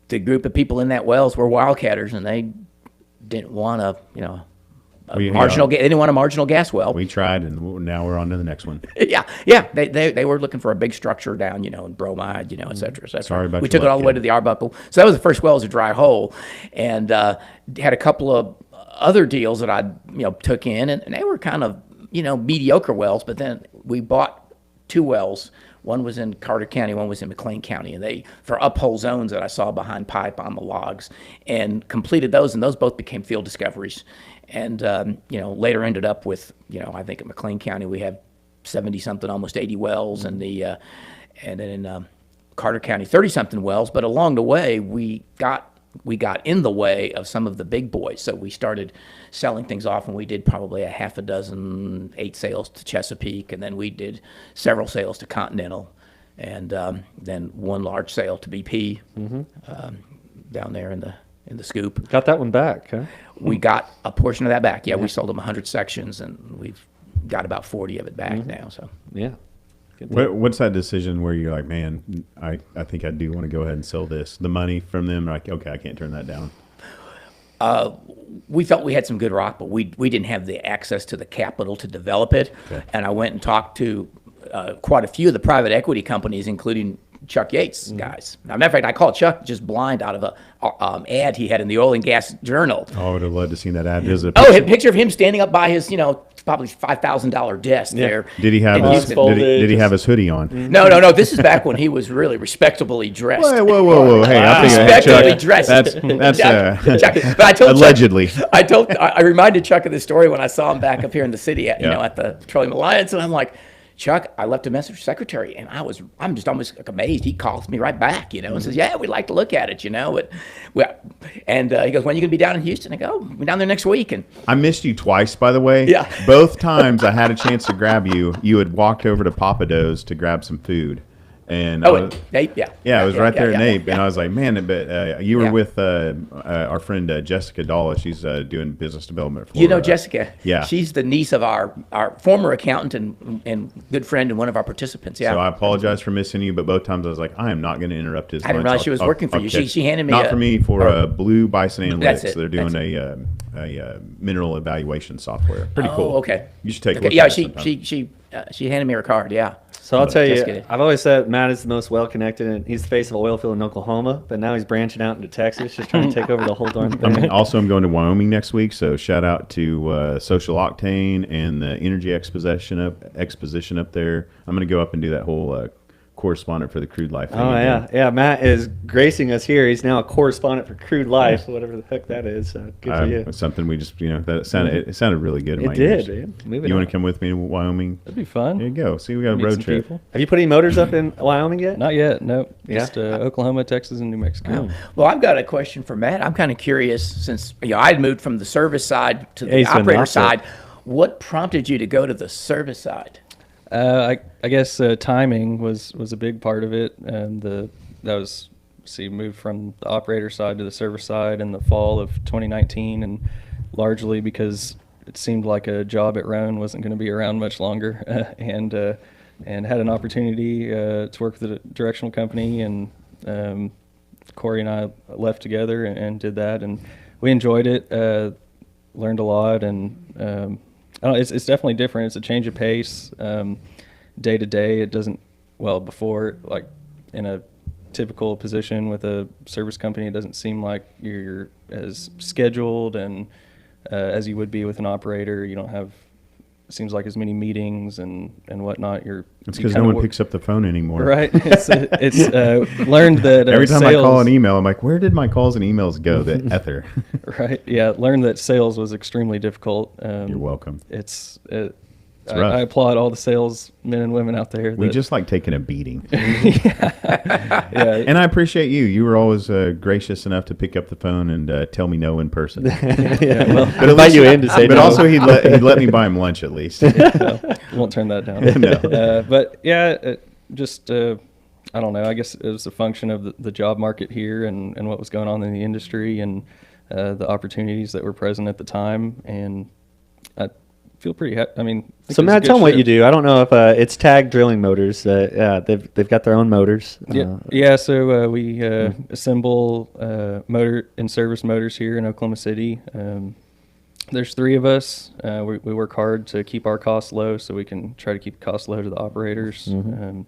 the group of people in that wells were wildcatters, and they didn't want they didn't want a marginal gas well.
We tried, and now we're on to the next one.
Yeah. They were looking for a big structure down, in bromide, et cetera, et cetera.
Sorry about
We
your
took it all
luck,
the way
kid.
to the Arbuckle. So that was the first well as a dry hole, and had a couple of other deals that I took in, and they were kind of mediocre wells. But then we bought 2 wells. One was in Carter County, one was in McLean County, and they for uphole zones that I saw behind pipe on the logs, and completed those, and those both became field discoveries, and later ended up with I think in McLean County we have 70 something, almost 80 wells, and then in Carter County 30 something wells. But along the way we got we got in the way of some of the big boys. So we started selling things off, and we did probably a half a dozen, 8 sales to Chesapeake, and then we did several sales to Continental, and then one large sale to BP down there in the scoop.
Got that one back, huh?
We got a portion of that back. Yeah, we sold them 100 sections, and we've got about 40 of it back now. So
Yeah.
What's that decision where you're like, man, I think I do want to go ahead and sell this? The money from them, like, okay, I can't turn that down.
We felt we had some good rock, but we didn't have the access to the capital to develop it.
Okay.
And I went and talked to quite a few of the private equity companies, including Chuck Yates guys. Now, matter of fact, I called Chuck just blind out of a ad he had in the Oil and Gas Journal.
Oh, I would have loved to seen that ad. There's a
Oh, a picture of him standing up by his, probably $5,000 desk there.
Did he have
in
his,
Houston.
folded,
did he
just-
have his hoodie on?
No. This is back when he was really respectably dressed.
Whoa. Hey, I think
Respectably
Chuck,
dressed.
that's
Chuck. But I told
allegedly.
Chuck, I reminded Chuck of this story when I saw him back up here in the city, at the Petroleum Alliance, and I'm like, Chuck, I left a message for secretary, and I'm just almost like amazed. He calls me right back, and says, yeah, we'd like to look at it, and he goes, when are you going to be down in Houston? I go, we're down there next week. And
I missed you twice, by the way.
Yeah.
Both times I had a chance to grab you, you had walked over to Papa Do's to grab some food. And
Nate,
I was right there at Nape,
yeah.
and I was like, man, but you were
Yeah.
with our friend Jessica Dalla. She's doing business development for
Jessica.
Yeah.
She's the niece of our former accountant and good friend and one of our participants. Yeah.
So I apologize for missing you, but both times I was like, I am not going to interrupt his
I didn't
lunch.
realize she was working for you. She handed me
not
a-
for me, for Blue Bison Analytics.
That's it,
They're doing a mineral evaluation software. Pretty cool.
Oh, okay.
You should take a
Okay,
look
yeah,
at it sometime.
she handed me her card. Yeah.
So I'll tell you,
Jessica.
I've always said Matt is the most well-connected, and he's the face of an oil field in Oklahoma, but now he's branching out into Texas, just trying to take over the whole darn thing.
I'm going to Wyoming next week, so shout out to Social Octane and the Energy Exposition up there. I'm going to go up and do that whole correspondent for the Crude Life thing.
Oh,
again.
yeah. Matt is gracing us here. He's now a correspondent for Crude Life, whatever the heck that is. Good for you.
It's something we just, it sounded really good in my
It did,
ears.
man. Move it
You want
on.
to come with me to Wyoming?
That'd be fun.
There you go. See, we got a
Meet
road
some
trip.
people.
Have you put any motors up in Wyoming yet?
Not yet. Nope.
Yeah.
Just Oklahoma, Texas, and New Mexico.
Well, I've got a question for Matt. I'm kind of curious since I'd moved from the service side to
Yeah,
the
he's been
operator
locked up.
side. What prompted you to go to the service side?
I guess timing was a big part of it. Moved from the operator side to the service side in the fall of 2019, and largely because it seemed like a job at Roan wasn't going to be around much longer, and had an opportunity to work with a directional company, and Corey and I left together and did that, and we enjoyed it, learned a lot, and it's definitely different. It's a change of pace. Day to day, it doesn't, before, like in a typical position with a service company, it doesn't seem like you're as scheduled and as you would be with an operator. You don't have, it seems like, as many meetings and whatnot.
It's because no one picks up the phone anymore.
Right. It's learned that
Every time
sales,
I call an email, I'm like, where did my calls and emails go? The ether.
Right. Yeah. Learned that sales was extremely difficult.
You're welcome.
I applaud all the salesmen and women out there.
We
that-
just like taking a beating.
yeah.
And I appreciate you. You were always gracious enough to pick up the phone and tell me no in person.
Yeah, well,
But at
invite
least-
you in to say
But
no.
also he let me buy him lunch at least.
Won't turn that down.
No.
But yeah, I don't know. I guess it was a function of the job market here and what was going on in the industry and the opportunities that were present at the time. And I feel pretty happy. I mean, I think
So
it was a
Matt,
good
tell them what
shift.
you do. I don't know if it's tag drilling motors. They've got their own motors.
Yeah. So we assemble motor and service motors here in Oklahoma City. There's 3 of us. We work hard to keep our costs low, so we can try to keep costs low to the operators. Corey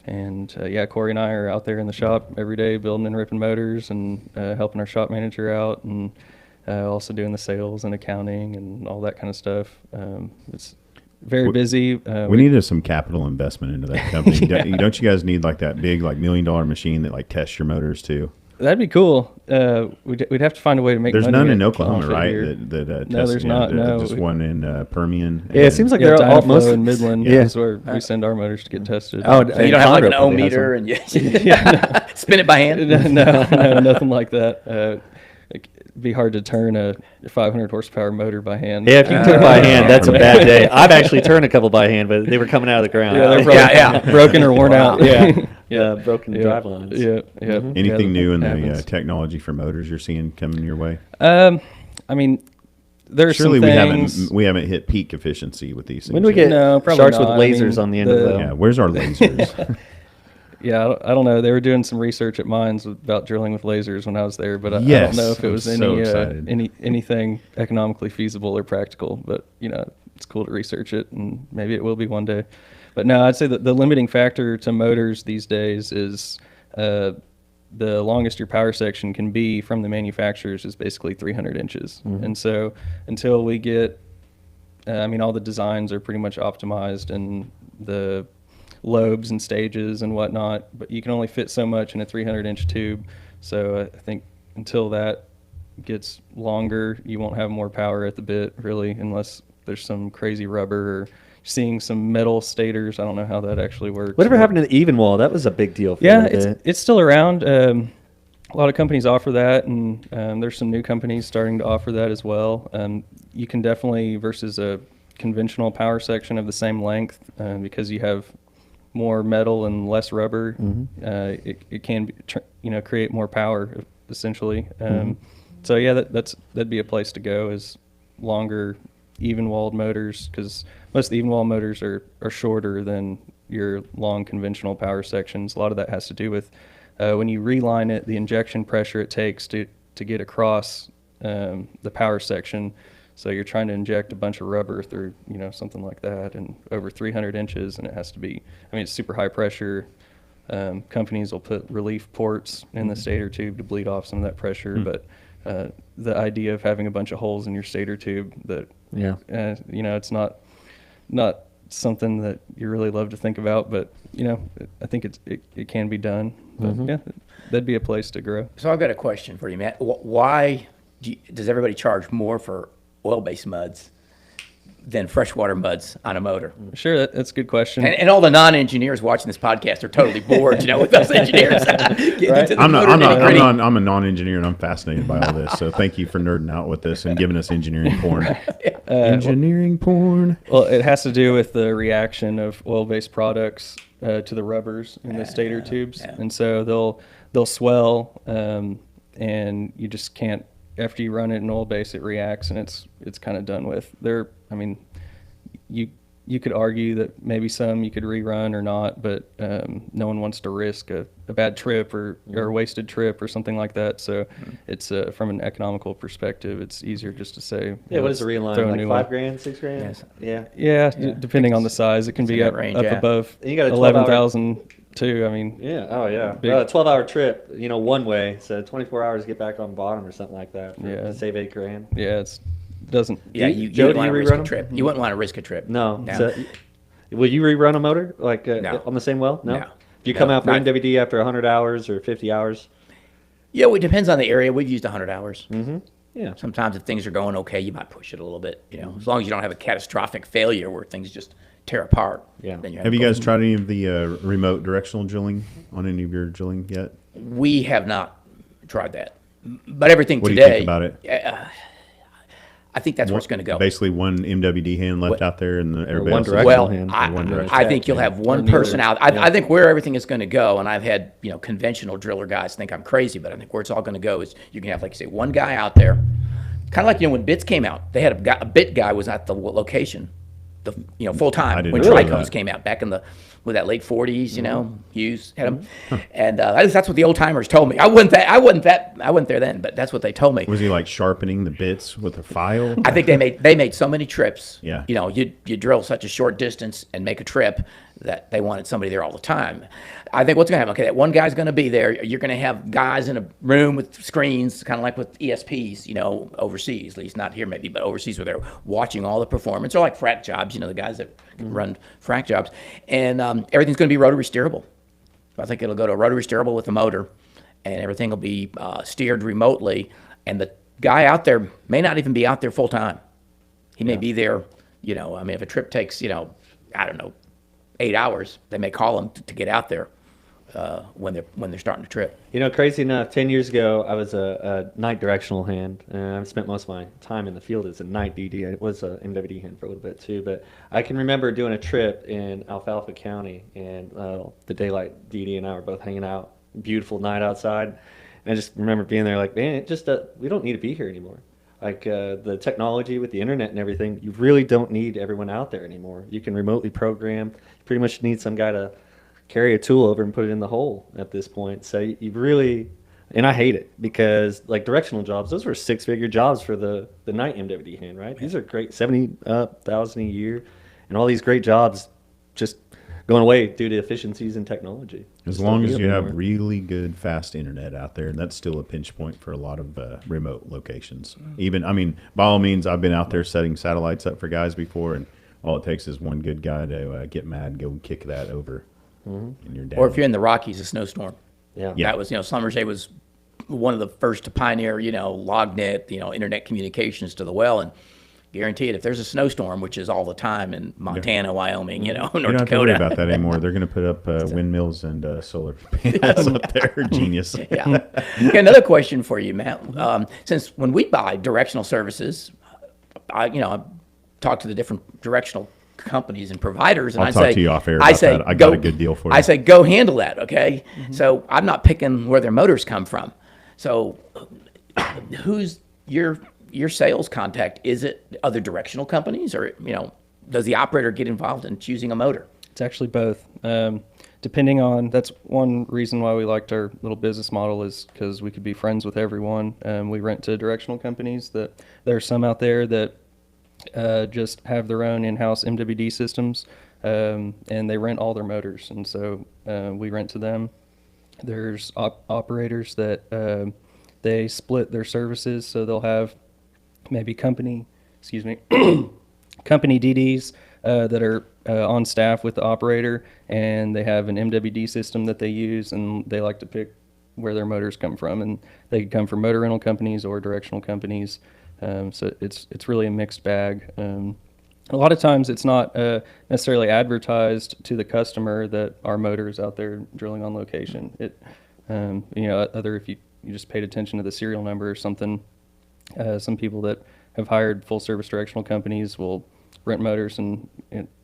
and I are out there in the shop every day building and ripping motors and helping our shop manager out, and also doing the sales and accounting and all that kind of stuff. It's very busy.
We needed some capital investment into that company. Don't you guys need like that big $1 million machine that like tests your motors too?
That'd be cool. We'd have to find a way to make.
There's
money
none in
at
Oklahoma,
Confit
right?
here.
That
No,
tests,
there's not, no.
Just one in Permian.
Yeah, it seems like
Yeah,
they're all
Dynaflow
most
in Midland
Yeah.
is where we send our motors to get tested.
Oh,
So you don't have like an
Conroe probably has
O-meter and you spin it by hand?
no, nothing like that. it'd be hard to turn a 500 horsepower motor by hand.
Yeah, if you can turn by hand, that's a bad day. I've actually turned a couple by hand, but they were coming out of the ground.
Yeah, they're probably broken or worn out.
Yeah, broken drive lines.
Yeah.
Anything new in the
happens.
technology for motors you're seeing coming your way?
I mean, there's
Surely
some things.
we haven't hit peak efficiency with these things.
When do we
yet.
get
No, probably
sharks with
not. I
lasers
mean,
on the end of
the-
them?
Yeah, where's our lasers?
Yeah, I don't know. They were doing some research at mines about drilling with lasers when I was there, but I
Yes,
don't know if it
I'm
was
so excited.
anything economically feasible or practical. But it's cool to research it, and maybe it will be one day. But no, I'd say that the limiting factor to motors these days is the longest your power section can be from the manufacturers is basically 300 inches. And so until we get, all the designs are pretty much optimized and the lobes and stages and whatnot, but you can only fit so much in a 300-inch tube. So I think until that gets longer, you won't have more power at the bit, really, unless there's some crazy rubber or seeing some metal stators. I don't know how that actually works.
Whatever
but-
happened to the even wall? That was a big deal for
Yeah,
a bit.
it's still around. A lot of companies offer that, and there's some new companies starting to offer that as well. You can definitely, versus a conventional power section of the same length, because you have more metal and less rubber, it can be, create more power essentially. So yeah, that'd be a place to go, is longer even-walled motors, because most of the even-wall motors are shorter than your long conventional power sections. A lot of that has to do with when you reline it, the injection pressure it takes to get across the power section. So you're trying to inject a bunch of rubber through, something like that, and over 300 inches, and it has to be, it's super high pressure. Companies will put relief ports in the stator tube to bleed off some of that pressure, but the idea of having a bunch of holes in your stator tube that, it's not something that you really love to think about, but, I think it can be done. But yeah, that'd be a place to grow.
So I've got a question for you, Matt. Why does everybody charge more for oil-based muds than freshwater muds on a motor?
Sure, that's a good question.
And all the non-engineers watching this podcast are totally bored, with us engineers. Getting into the
I'm
motor nitty-gritty.
I'm a non-engineer and I'm fascinated by all this. So thank you for nerding out with this and giving us engineering porn. Engineering porn.
Well, it has to do with the reaction of oil-based products to the rubbers in the stator tubes, and so they'll swell, and you just can't. After you run it in oil base, it reacts, and it's kind of done with. You could argue that maybe some you could rerun or not, but no one wants to risk a bad trip or a wasted trip or something like that. So it's from an economical perspective, it's easier just to say.
Yeah, what is the
let's
reline?
throw a
Like
new
$5
one.
grand, $6 grand?
Yes.
Yeah.
Yeah, depending on the size, it can be
in
up
that range,
up
yeah.
above
And you got a 12-hour
11,000 too.
Yeah. Oh, yeah.
Big-
Well, a 12-hour trip, one way. So 24 hours to get back on bottom or something like that.
Yeah.
Save $8 grand.
Yeah, it doesn't.
Yeah,
Do you-
you
Joe,
wouldn't
do
want
you
to risk
rerun
a
'em?
trip. You wouldn't want to risk a trip.
No. So, will you rerun a motor
No.
on the same well? No.
No.
Do you come
No,
out for
not-
NWD after 100 hours or 50 hours?
Yeah, well, it depends on the area. We've used 100 hours.
Yeah.
Sometimes if things are going okay, you might push it a little bit, as long as you don't have a catastrophic failure where things just tear apart.
Yeah.
Then
Have you guys tried any of the remote directional drilling on any of your drilling yet?
We have not tried that. But everything
What do
today.
you think about it?
I think that's where it's going to go.
Basically, one MWD hand left out there, and everybody
one
else is-
directional
Well,
hand.
One direction.
I think you'll have one person out. I think where everything is going to go, and I've had conventional driller guys think I'm crazy, but I think where it's all going to go is you can have, like you say, one guy out there, kind of like when bits came out. They had a bit guy was at the location, full
I
time
didn't
when
know
Tricones
that.
came out back in the that late 40s. Hughes had them, and at least that's what the old timers told me. I wasn't there then, but that's what they told me.
Was he like sharpening the bits with a file?
I think they made so many trips.
Yeah.
You drill such a short distance and make a trip that they wanted somebody there all the time. I think what's going to happen, okay, that one guy's going to be there. You're going to have guys in a room with screens, kind of like with ESPs, overseas, at least not here maybe, but overseas where they're watching all the performance, or like frac jobs, the guys that run frac jobs. And everything's going to be rotary steerable. I think it'll go to a rotary steerable with a motor, and everything will be steered remotely. And the guy out there may not even be out there full time. He may be there, if a trip takes, 8 hours, they may call him to get out there. when they're starting to trip.
Crazy enough, 10 years ago, I was a night directional hand, and I've spent most of my time in the field as a night DD. I was a MWD hand for a little bit too, but I can remember doing a trip in Alfalfa County, and the daylight DD and I were both hanging out. Beautiful night outside, and I just remember being there like, man, it just we don't need to be here anymore. Like the technology with the internet and everything, you really don't need everyone out there anymore. You can remotely program. You pretty much need some guy to carry a tool over and put it in the hole at this point. So you really, and I hate it because like directional jobs, those were 6-figure jobs for the night MWD hand, right? These are great, 70,000 a year, and all these great jobs just going away due to efficiencies in technology.
As long as you have really good fast internet out there, and that's still a pinch point for a lot of remote locations. Even, I mean, by all means, I've been out there setting satellites up for guys before, and all it takes is one good guy to get mad, go and kick that over, and you're down.
Or if you're in the Rockies, a snowstorm.
Yeah.
That was, Schlumberger was one of the first to pioneer, LogNet, internet communications to the well, and guarantee it, if there's a snowstorm, which is all the time in Montana, Wyoming, North
you don't have to worry
Dakota.
about that anymore. They're going to put up windmills and solar panels up there. Genius.
Yeah. Okay, another question for you, Matt. Since when we buy directional services, I talk to the different directional companies and providers, and
I'll talk to you off air about that. I got a good deal for you.
I say, go handle that, okay? So I'm not picking where their motors come from. So who's your sales contact? Is it other directional companies, or does the operator get involved in choosing a motor?
It's actually both. Depending on, that's one reason why we liked our little business model, is because we could be friends with everyone. We rent to directional companies. That there are some out there that just have their own in-house MWD systems, and they rent all their motors, and so we rent to them. There's operators that they split their services, so they'll have maybe company DDs that are on staff with the operator, and they have an MWD system that they use, and they like to pick where their motors come from, and they could come from motor rental companies or directional companies. So it's really a mixed bag. A lot of times it's not necessarily advertised to the customer that our motor is out there drilling on location. If you just paid attention to the serial number or something, some people that have hired full service directional companies will rent motors and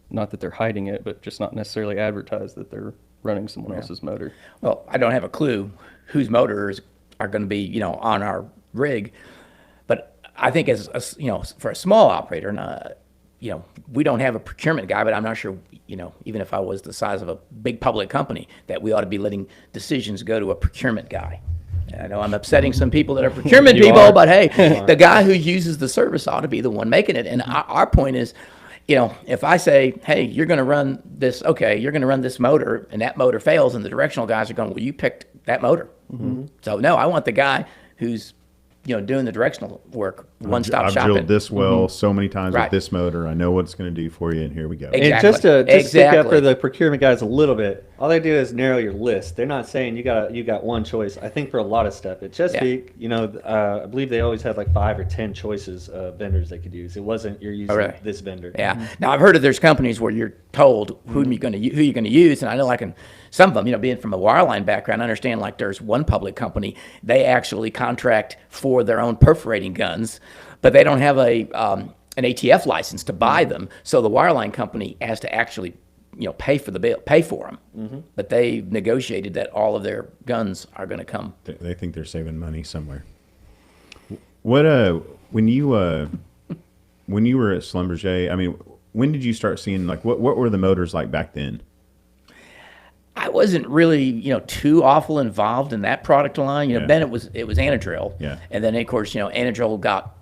not that they're hiding it, but just not necessarily advertise that they're running someone else's motor.
Well, I don't have a clue whose motors are going to be, on our rig, but I think as for a small operator, and we don't have a procurement guy, but I'm not sure, even if I was the size of a big public company, that we ought to be letting decisions go to a procurement guy. And I know I'm upsetting some people that are procurement people, but hey, the guy who uses the service ought to be the one making it. And our point is, if I say, hey, you're going to run this, you're going to run this motor, and that motor fails, and the directional guys are going, well, you picked that motor. Mm-hmm. So no, I want the guy who's doing the directional work, one-stop shopping.
I've drilled this well so many times with this motor. I know what it's going to do for you, and here we go.
Exactly.
And just to stick up for the procurement guys a little bit, all they do is narrow your list. They're not saying you got one choice. I think for a lot of stuff, at Chesapeake, I believe they always had like 5 or 10 choices of vendors they could use. It wasn't you're using this vendor.
Yeah. Now I've heard of there's companies where you're told who you're going to use, and I know some of them, being from a wireline background, I understand like there's one public company, they actually contract for their own perforating guns, but they don't have an ATF license to buy them. So the wireline company has to actually, pay for the bill, pay for them. Mm-hmm. But they negotiated that all of their guns are going to come.
They think they're saving money somewhere. What when you were at Schlumberger, I mean, when did you start seeing what were the motors like back then?
I wasn't really, too awful involved in that product line. Then it was Anadril.
Yeah.
And then, of course, Anadril got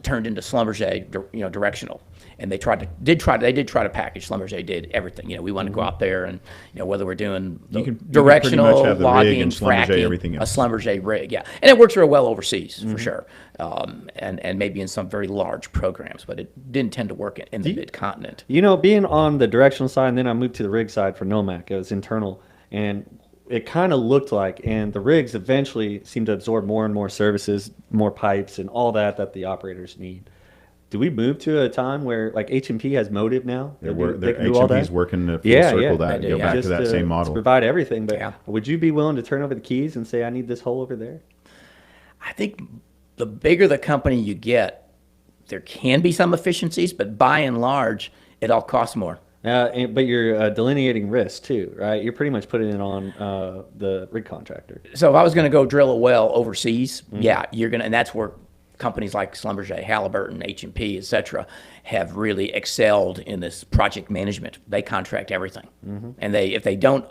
turned into Schlumberger, directional. And they did try to package. Schlumberger did everything. We wanted to go out there and, whether we're doing directional, logging, fracking, a Schlumberger rig. Yeah. And it works real well overseas, for sure. And maybe in some very large programs, but it didn't tend to work in the mid-continent.
Being on the directional side, and then I moved to the rig side for NOMAC. It was internal. And it kind of looked like, and the rigs eventually seemed to absorb more and more services, more pipes, and all that the operators need. do we move to a time where like H&P has motive now?
Their
They can do all
H&P's
that?
working to full
Yeah,
circle
yeah.
that,
They
go
do,
back
yeah.
to that same
To
model.
provide everything, but
Yeah.
would you be willing to turn over the keys and say, I need this hole over there?
I think the bigger the company you get, there can be some efficiencies, but by and large, it all costs more.
But you're delineating risk too, right? You're pretty much putting it on the rig contractor.
So if I was going to go drill a well overseas, yeah, you're going to, and that's where companies like Schlumberger, Halliburton, H&P, et cetera, have really excelled in this project management. They contract everything. And if they don't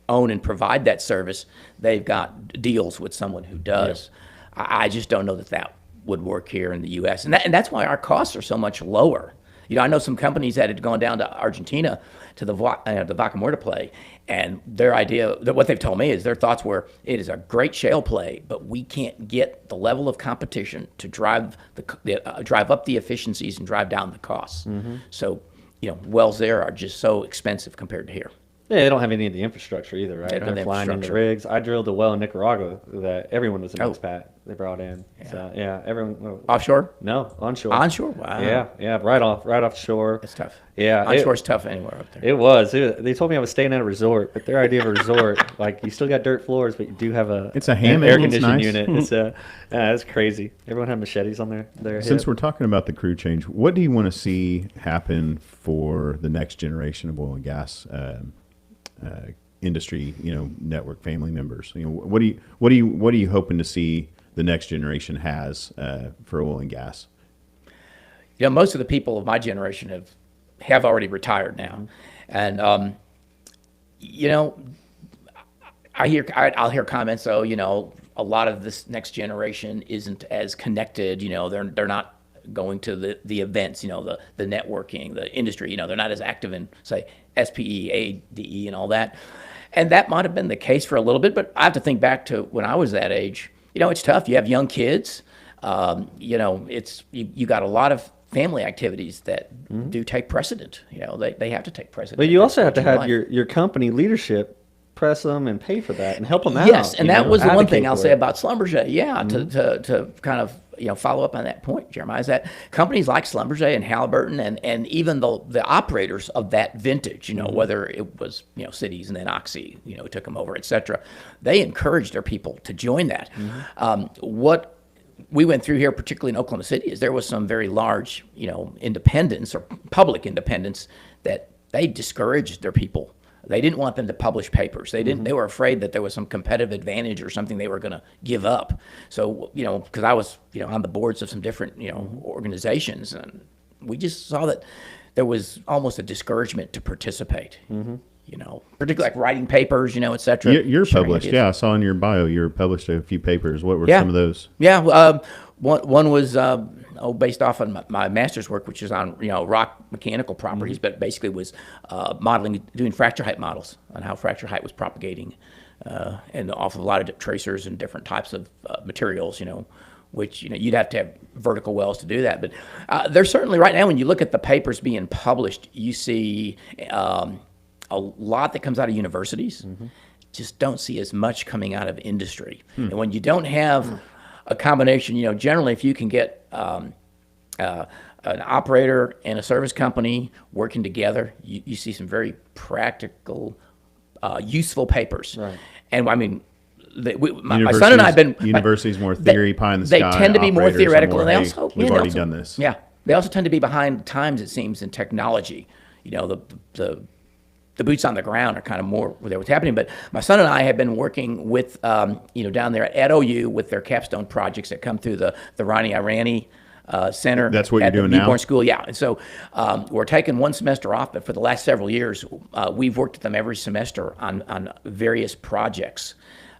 own and provide that service, they've got deals with someone who does. I just don't know that would work here in the U.S. And that's why our costs are so much lower. You know, I know some companies that had gone down to Argentina to the Vaca Muerta play, and their idea, what they've told me is their thoughts were, it is a great shale play, but we can't get the level of competition to drive up the efficiencies and drive down the costs. So, you know, wells there are just so expensive compared to here.
Yeah, they don't have any of the infrastructure either, right?
They don't have
They're
the
flying in the
infrastructure.
rigs. I drilled a well in Nicaragua that everyone was an
Oh.
expat. They brought in. So yeah, everyone.
Offshore?
No, onshore.
Onshore? Wow.
Yeah, right off shore.
That's tough.
Yeah,
Onshore's tough anywhere up there.
It was. They told me I was staying at a resort, but their idea of a resort, like you still got dirt floors, but you do have
It's a
an
hammock.
air
It's
conditioning
nice.
unit. It's crazy. Everyone had machetes on their
Since
hip.
we're talking about the crew change, what do you want to see happen for the next generation of oil and gas industry? You know, network family members. You know, what are you hoping to see the next generation has for oil and gas?
You know, most of the people of my generation have already retired now, and you know, I'll hear comments. Oh, you know, a lot of this next generation isn't as connected. You know, they're not going to the events. You know, the networking, the industry. You know, they're not as active in say SPE, ADE, and all that. And that might have been the case for a little bit, but I have to think back to when I was that age. You know, it's tough. You have young kids. You know, you got a lot of family activities that do take precedent. You know, they have to take precedent.
But you also have to
in
have
life.
your company leadership press them and pay for that and help them out.
Yes, and
you
that
know,
was the one
advocate
thing I'll
for
say
it.
about Schlumberger. Yeah, to kind of follow up on that point, Jeremiah, is that companies like Schlumberger and Halliburton and even the operators of that vintage, whether it was cities and then Oxy, took them over, et cetera, they encouraged their people to join that. What we went through here, particularly in Oklahoma City, is there was some very large, independents or public independents that they discouraged their people. They didn't want them to publish papers. They didn't. They were afraid that there was some competitive advantage or something they were going to give up. So, because I was, on the boards of some different, organizations, and we just saw that there was almost a discouragement to participate. Particularly like writing papers, et cetera.
You're
sharing
published.
ideas.
Yeah, I saw in your bio you're published a few papers. What were
Yeah.
some of those?
Yeah, one was based off on my master's work, which is on rock mechanical properties, but basically was modeling, doing fracture height models on how fracture height was propagating, and off of a lot of tracers and different types of materials, which you'd have to have vertical wells to do that. But there's certainly right now when you look at the papers being published, you see a lot that comes out of universities. Just don't see as much coming out of industry. And when you don't have a combination, generally if you can get an operator and a service company working together, you see some very practical, useful papers.
Right.
And I mean, my son and I have been
Universities more theory, pie in the
they
sky.
tend to be more
operators are
theoretical,
more,
and they
"Hey,
also
we've
they
already
also-
done this.
Yeah, they also tend to be behind times, it seems, in technology. The boots on the ground are kind of more where what's happening. But my son and I have been working with, down there at OU with their capstone projects that come through the Ronnie Irani Center.
That's what you're
at the
doing now?
Newborn School, yeah. And so we're taking one semester off, but for the last several years, we've worked with them every semester on various projects.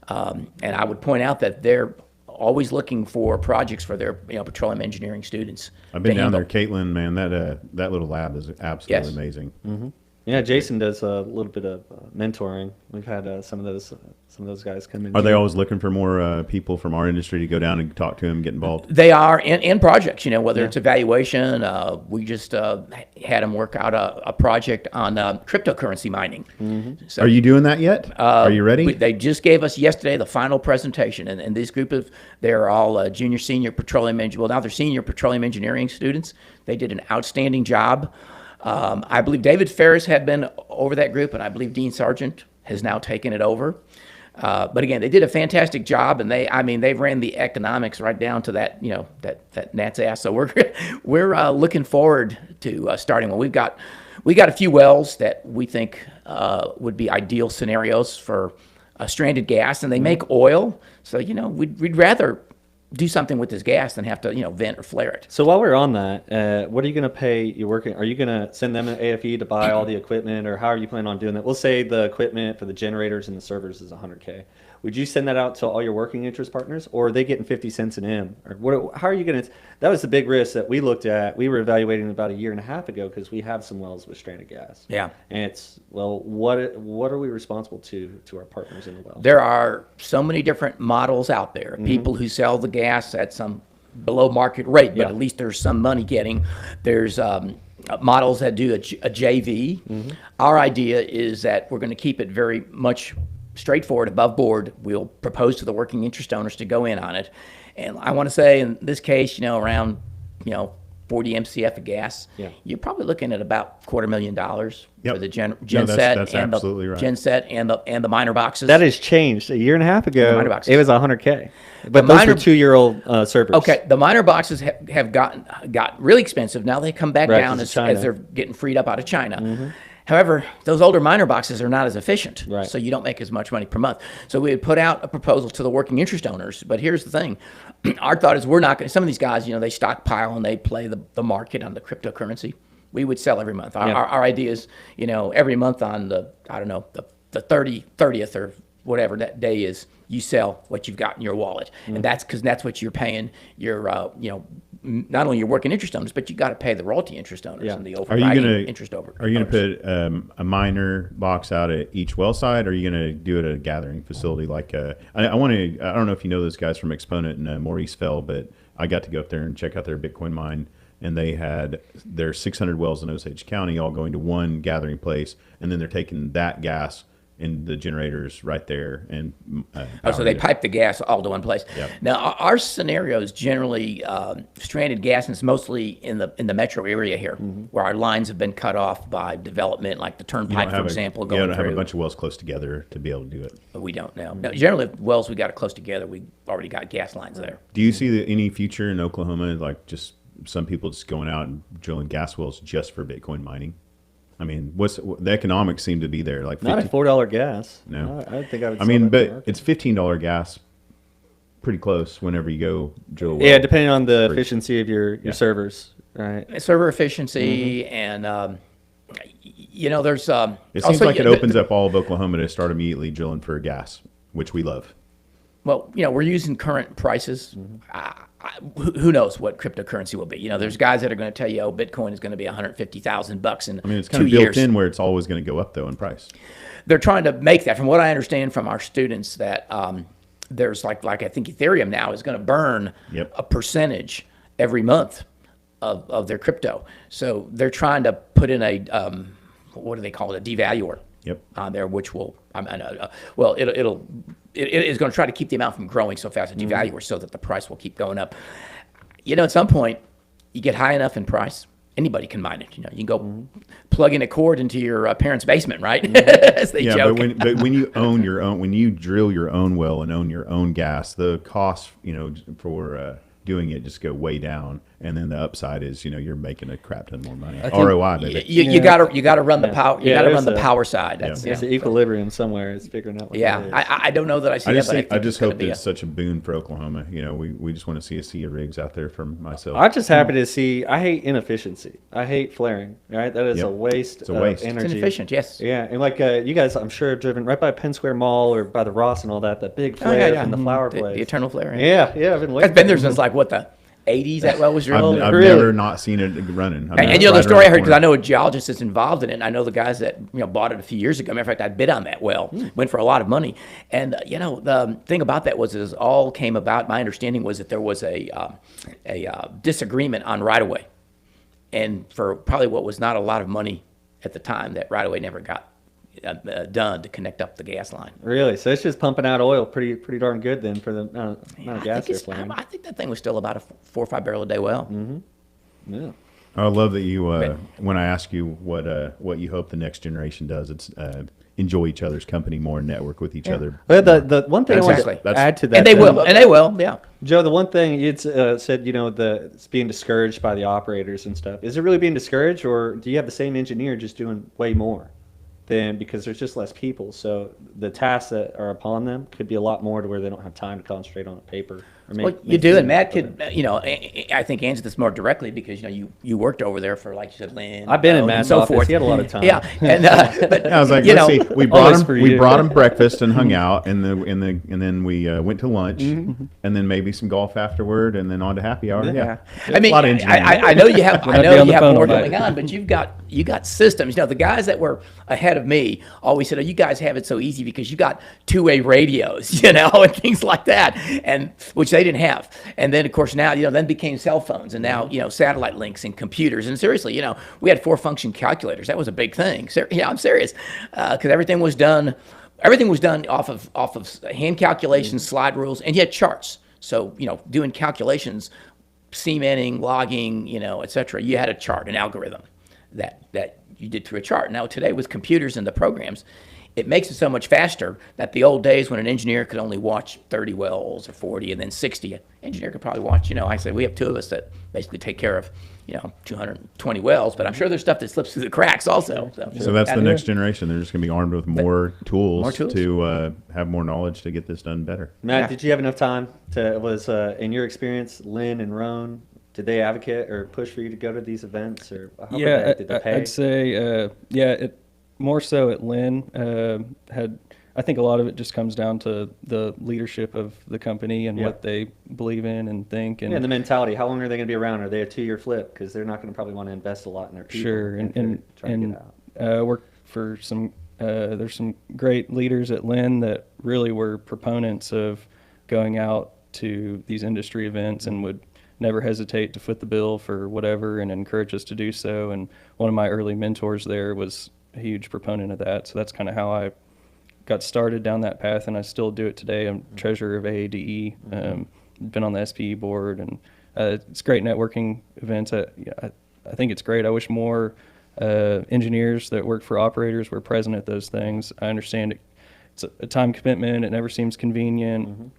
And I would point out that they're always looking for projects for their petroleum engineering students.
I've been
to
down
handle.
there, Caitlin. Man, that little lab is absolutely
Yes.
amazing.
Yeah, Jason does a little bit of mentoring. We've had some of those some of those guys come in.
Are they always looking for more people from our industry to go down and talk to them, get involved?
They are in projects, whether it's evaluation. We just had them work out a project on cryptocurrency mining. So,
Are you doing that yet? Are you ready?
they just gave us yesterday the final presentation, and this group they're all junior, senior petroleum engineering. Well, now they're senior petroleum engineering students. They did an outstanding job. I believe David Ferris had been over that group, and I believe Dean Sargent has now taken it over. But again, they did a fantastic job, and they ran the economics right down to that, that gnat's ass. So we're looking forward to starting one. We got a few wells that we think would be ideal scenarios for stranded gas, and they make oil. So we'd rather do something with this gas than have to vent or flare it.
So while we're on that, what are you going to pay your working? Are you going to send them an AFE to buy all the equipment, or how are you planning on doing that? We'll say the equipment for the generators and the servers is $100K. Would you send that out to all your working interest partners, or are they getting 50 cents an M? Or how are you going to? That was the big risk that we looked at. We were evaluating about a year and a half ago because we have some wells with stranded gas.
Yeah.
And it's what are we responsible to our partners in the well?
There are so many different models out there. People who sell the gas at some below market rate, but at least there's some money getting. There's models that do a JV. Our idea is that we're going to keep it very much straightforward, above board. We'll propose to the working interest owners to go in on it. And I want to say in this case, around, 40 MCF of gas, you're probably looking at about $250,000 for the gen set
that's
and
absolutely
the
right.
gen set and the minor boxes.
That has changed. A year and a half ago,
minor boxes.
it was $100K. But those
minor-
were 2-year-old servers.
Okay, the minor boxes have got really expensive. Now they come back
Right,
down
'cause
as
of China.
they're getting freed up out of China. However, those older minor boxes are not as efficient,
Right.
so you don't make as much money per month. So we would put out a proposal to the working interest owners. But here's the thing. Our thought is we're not going to, some of these guys, they stockpile and they play the market on the cryptocurrency. We would sell every month. Our idea is, every month on the 30th or whatever that day is, you sell what you've got in your wallet. And that's what you're paying your, not only your working interest owners, but you got to pay the royalty interest owners and the overriding interest over.
Are you going to put a minor box out at each well site, or are you going to do it at a gathering facility? Like I don't know if you know those guys from Exponent and Maurice Fell, but I got to go up there and check out their Bitcoin mine, and they had their 600 wells in Osage County all going to one gathering place, and then they're taking that gas in the generators right there and
so they pipe the gas all to one place.
Yep.
Now our scenario is generally stranded gas, and it's mostly in the metro area here, where our lines have been cut off by development, like the Turnpike, for example.
You
Going
don't have
through.
a bunch of wells close together to be able to do it.
But we don't now. No, generally, wells we got it close together. We already got gas lines there.
Do you see any future in Oklahoma, like just some people just going out and drilling gas wells just for Bitcoin mining? I mean, the economics seem to be there? Like
Not at $4 gas.
No.
I think I would.
I
sell
mean,
that to the
but
market.
it's $15 gas, pretty close whenever you go drill a well.
Yeah, depending on the efficiency of your servers, right?
Server efficiency and there's
It seems like it opens up all of Oklahoma to start immediately drilling for gas, which we love.
Well, we're using current prices. Who knows what cryptocurrency will be? There's guys that are going to tell you, Bitcoin is going to be $150,000 in
I mean, it's
2
kind of built
years.
in where it's always going to go up, though, in price.
They're trying to make that. From what I understand from our students, that there's like I think Ethereum now is going to burn a percentage every month of their crypto. So they're trying to put in a what do they call it? A devaluer. On there, which will, it is going to try to keep the amount from growing so fast, a devaluer, so that the price will keep going up. At some point, you get high enough in price, anybody can mine it. You can go plug in a cord into your parents' basement, right? As they joke.
But when you own your own, when you drill your own well and own your own gas, the cost, for doing it just go way down, and then the upside is you're making a crap ton more money. ROI, baby.
You got to run the power. You got to run the power side. That's
There's an equilibrium somewhere. It's figuring out what that is.
I don't know that I see that.
I just hope it's such a boon for Oklahoma. We just want to see a sea of rigs out there for myself.
I'm just happy to see. I hate inefficiency. I hate flaring. Right, that is a waste.
It's a waste.
Of energy.
It's inefficient. Yes.
Yeah, and like you guys, I'm sure have driven right by Penn Square Mall or by the Ross and all that. That big flare and the flower place.
The eternal flare.
Yeah, I've been waiting.
I've been there since like what the 80s that well was drilled.
I've
Really?
never not seen it running.
And the story I heard, because I know a geologist that's involved in it, and I know the guys that bought it a few years ago. Matter of fact, I bid on that well, went for a lot of money. And the thing about that was, is all came about. My understanding was that there was a disagreement on right of way, and for probably what was not a lot of money at the time, that right of way never got done to connect up the gas line.
Really? So it's just pumping out oil pretty darn good then for the amount of gas they're playing.
I think that thing was still about a 4 or 5 barrel a day well.
Yeah.
I love that you, when I ask you what you hope the next generation does, it's enjoy each other's company more and network with each other.
But the one thing I want
Exactly.
to add to that,
And they will, yeah.
Joe, the one thing you'd said, it's being discouraged by the operators and stuff. Is it really being discouraged, or do you have the same engineer just doing way more? Because there's just less people, so the tasks that are upon them could be a lot more to where they don't have time to concentrate on a paper.
Well, you do, and Matt could, I think answer this more directly because you worked over there for, like you said, Lynn.
I've been in
and
Matt's
so
office.
forth.
He had a lot of time.
Yeah, and but
I was like,
you
let's
know,
see. We
Always for you.
brought him breakfast and hung out, and then we went to lunch, and then maybe some golf afterward, and then on to happy hour. Yeah,
I mean,
a lot of engineering.
I know you have,
not be on the phone
more
all night.
going on, but you got systems. The guys that were ahead of me always said, "Oh, you guys have it so easy because you got two-way radios, and things like that," and which they didn't have. And then, of course, now then became cell phones, and now satellite links and computers. And seriously, we had 4-function calculators. That was a big thing. I'm serious, because everything was done off of hand calculations, slide rules, and you had charts. So doing calculations, cementing, logging, et cetera. You had a chart, an algorithm that you did through a chart. Now today with computers and the programs, it makes it so much faster that the old days when an engineer could only watch 30 wells or 40 and then 60, an engineer could probably watch, I said we have 2 of us that basically take care of, 220 wells, but I'm sure there's stuff that slips through the cracks also.
So that's the next generation. They're just going to be armed with more tools,
tools.
to have more knowledge to get this done better.
Matt,
Yeah.
did you have enough time in your experience, Lynn and Roan, did they advocate or push for you to go to these events, or how
Yeah,
did they pay?
I'd say, more so at Lynn I think a lot of it just comes down to the leadership of the company and what they believe in and think. And
the mentality. How long are they going to be around? Are they a 2-year flip? Because they're not going to probably want to invest a lot in their people.
Sure,
if they're trying to get out.
work for some. There's some great leaders at Lynn that really were proponents of going out to these industry events and would never hesitate to foot the bill for whatever and encourage us to do so. And one of my early mentors there was a huge proponent of that. So that's kind of how I got started down that path, and I still do it today. I'm treasurer of AADE, been on the SPE board, and it's great networking events. I think it's great. I wish more engineers that work for operators were present at those things. I understand it's a time commitment. It never seems convenient.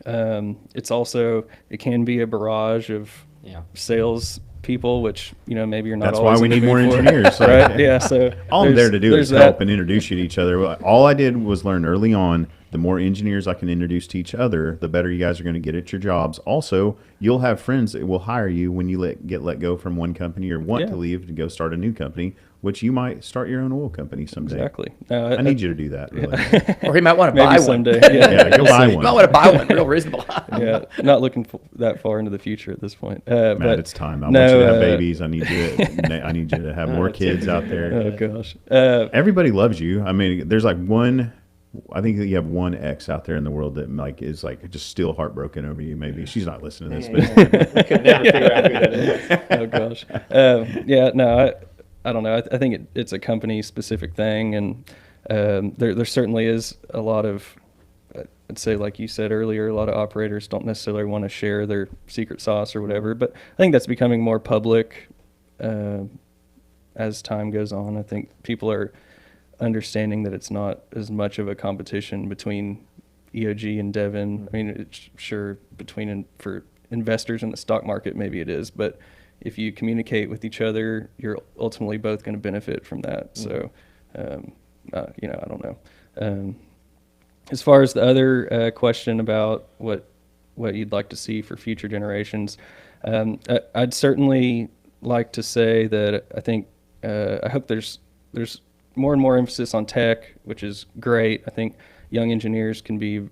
It's also, it can be a barrage of sales people, which maybe you're not.
That's
always
why we
in the
need more
mood for.
engineers.
Right? Yeah. So
All I'm there to do is
there's
help
that.
and introduce you to each other. All I did was learn early on, the more engineers I can introduce to each other, the better you guys are going to get at your jobs. Also, you'll have friends that will hire you when you get let go from one company or want to leave to go start a new company, which you might start your own oil company someday.
Exactly.
I need you to do that, really.
Or he might want to
Maybe
buy one.
someday.
Yeah, go buy
He might
one.
want to buy one, real reasonable.
Yeah, not looking that far into the future at this point.
Matt,
But
it's time. I
no,
want you to have babies. I need you to have more kids out there.
Oh gosh.
Everybody loves you. I mean, there's like I think that you have one ex out there in the world that is just still heartbroken over you. Maybe she's not listening to this, but
We could never figure out who that is.
Oh gosh. I don't know. I think it's a company specific thing, and there certainly is a lot of, I'd say, like you said earlier, a lot of operators don't necessarily want to share their secret sauce or whatever. But I think that's becoming more public as time goes on. I think people are understanding that it's not as much of a competition between EOG and Devon. I mean, it's sure for investors in the stock market, maybe it is, but if you communicate with each other, you're ultimately both going to benefit from that. So, I don't know. As far as the other question about what you'd like to see for future generations, I'd certainly like to say that I think I hope there's more and more emphasis on tech, which is great. I think young engineers can be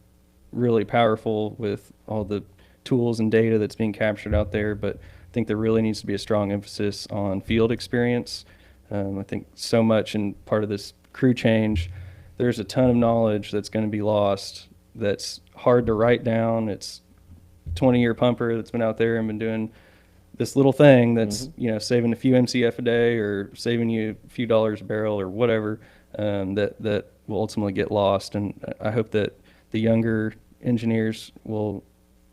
really powerful with all the tools and data that's being captured out there, but I think there really needs to be a strong emphasis on field experience. I think so much in part of this crew change, there's a ton of knowledge that's going to be lost that's hard to write down. It's a 20-year pumper that's been out there and been doing this little thing that's saving a few MCF a day or saving you a few dollars a barrel or whatever, that will ultimately get lost. And I hope that the younger engineers will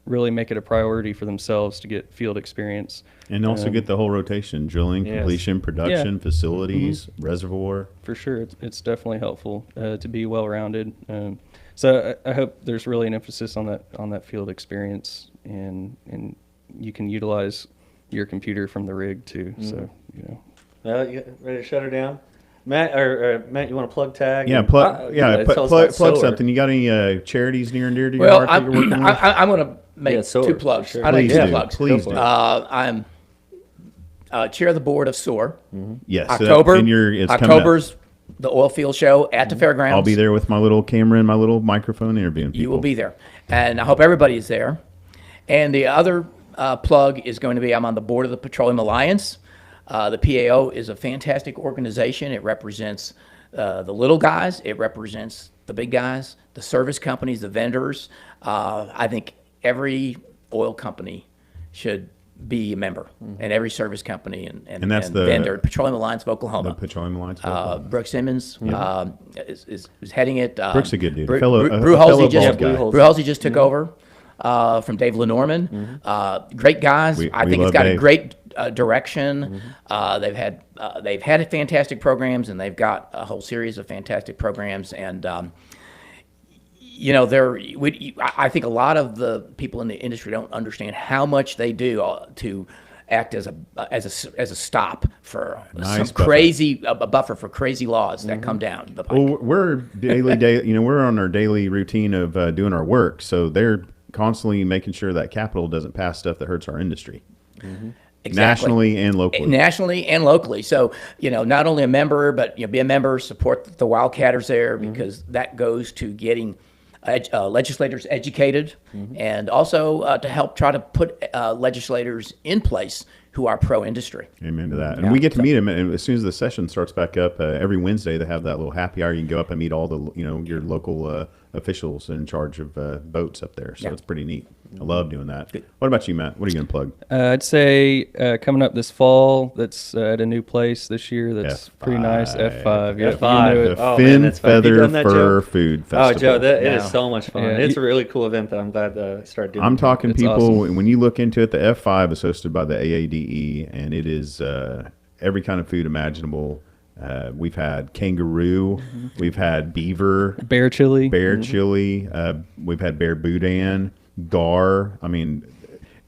really make it a priority for themselves to get field experience.
And also get the whole rotation: drilling, completion, production, facilities, reservoir.
For sure, it's definitely helpful to be well-rounded. So I hope there's really an emphasis on that field experience, and you can utilize your computer from the rig too. So
You ready to shut her down? Matt, Matt, you want to plug tag?
Yeah, plug something. You got any charities near and dear to your heart that you're working with?
I'm going to make
SOER,
two plugs.
sure.
I'd like
Please
two
do.
plugs.
Please do.
I'm chair of the board of SOER.
Yes.
October.
And it's coming up.
October's the oil field show at the fairgrounds.
I'll be there with my little camera and my little microphone interviewing people.
You will be there, and I hope everybody is there. And the other plug is going to be I'm on the board of the Petroleum Alliance. The PAO is a fantastic organization. It represents the little guys. It represents the big guys, the service companies, the vendors. I think every oil company should be a member, and every service company and
that's the
vendor. Petroleum Alliance of Oklahoma.
The Petroleum Alliance.
Brooks Simmons is heading it.
Brooks a good dude.
Brew
fellow
Halsey
bald guy.
just took over from Dave Lenormand. Great guys. I think it's
love
got a
Dave.
great direction. They've had fantastic programs, and they've got a whole series of fantastic programs. And I think a lot of the people in the industry don't understand how much they do to act as a stop for
Nice
some
buffer.
crazy a buffer for crazy laws that come down the pike.
Well, we're we're on our daily routine of doing our work, so they're constantly making sure that capital doesn't pass stuff that hurts our industry,
Exactly.
nationally and locally.
Nationally and locally. So, not only a member, but be a member, support the Wildcatters there, because that goes to getting legislators educated, and also to help try to put legislators in place who are pro-industry.
Amen to that. And we get to meet them, and as soon as the session starts back up, every Wednesday they have that little happy hour. You can go up and meet all the your local officials in charge of boats up there. So it's pretty neat. I love doing that. What about you, Matt? What are you going to plug?
I'd say coming up this fall, that's at a new place this year. That's
F5.
pretty nice. F5. Yep,
F5.
you knew it.
The
Oh,
Fin
man, that's fun. Have you
Feather
done that,
Fur
Joe?
Food
Oh,
Festival.
Joe, it
Yeah.
is so much fun.
Yeah,
It's a really cool event that I'm glad to start doing.
I'm talking
It's
people,
awesome.
when you look into it, the F5 is hosted by the AADE, and it is every kind of food imaginable. We've had kangaroo, we've had beaver,
Bear chili.
chili, we've had bear boudin, gar. I mean,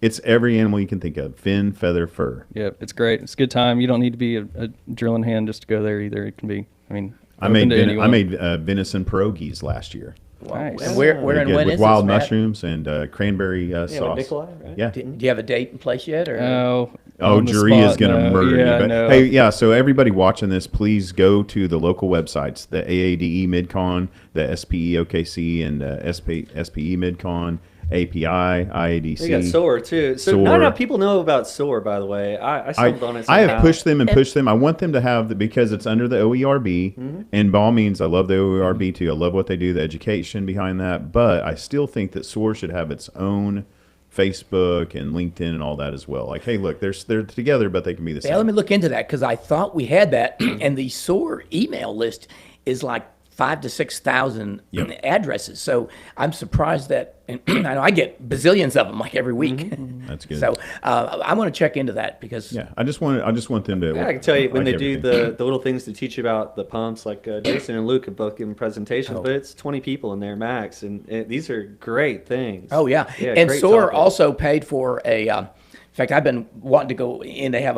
it's every animal you can think of. Fin, feather, fur.
Yep, it's great. It's a good time. You don't need to be a drilling hand just to go there either. It can be. I
I
made
made venison pierogies last year.
Nice.
And where
Very
and
good,
when
with
is
wild
this, Matt?
mushrooms and cranberry
Yeah,
sauce.
Nikolai, right?
Yeah.
Do you have a date in place yet? Or
Oh,
Oh,
on the
jury is
spot,
going to
no.
murder
Yeah,
you. But
no.
hey, yeah, so everybody watching this, please go to the local websites, the AADE MidCon, the SPEOKC, and SPE MidCon, API, IADC.
They got SOER too. So
SOER.
not enough people know about SOER, by the way. I stumbled on it.
I have
somehow.
pushed them and pushed them. I want them to have because it's under the OERB, and by all means, I love the OERB too. I love what they do, the education behind that. But I still think that SOER should have its own Facebook and LinkedIn and all that as well. Like, hey, look, they're together, but they can be the
Yeah, let
same.
me look into that, because I thought we had that, and the SOER email list is like 5,000 to 6,000 addresses. So I'm surprised that, and I know I get bazillions of them like every week.
That's good.
So I want to check into that, because
Yeah, I just want them to.
Yeah, I can tell you when
like
they do
everything.
the little things to teach you about the pumps, like Jason and Luke have both given presentations,
Oh.
but it's 20 people in there max, and these are great things.
oh yeah,
yeah
and
great
SOER
topic.
also paid for a. In fact, I've been wanting to go in. They have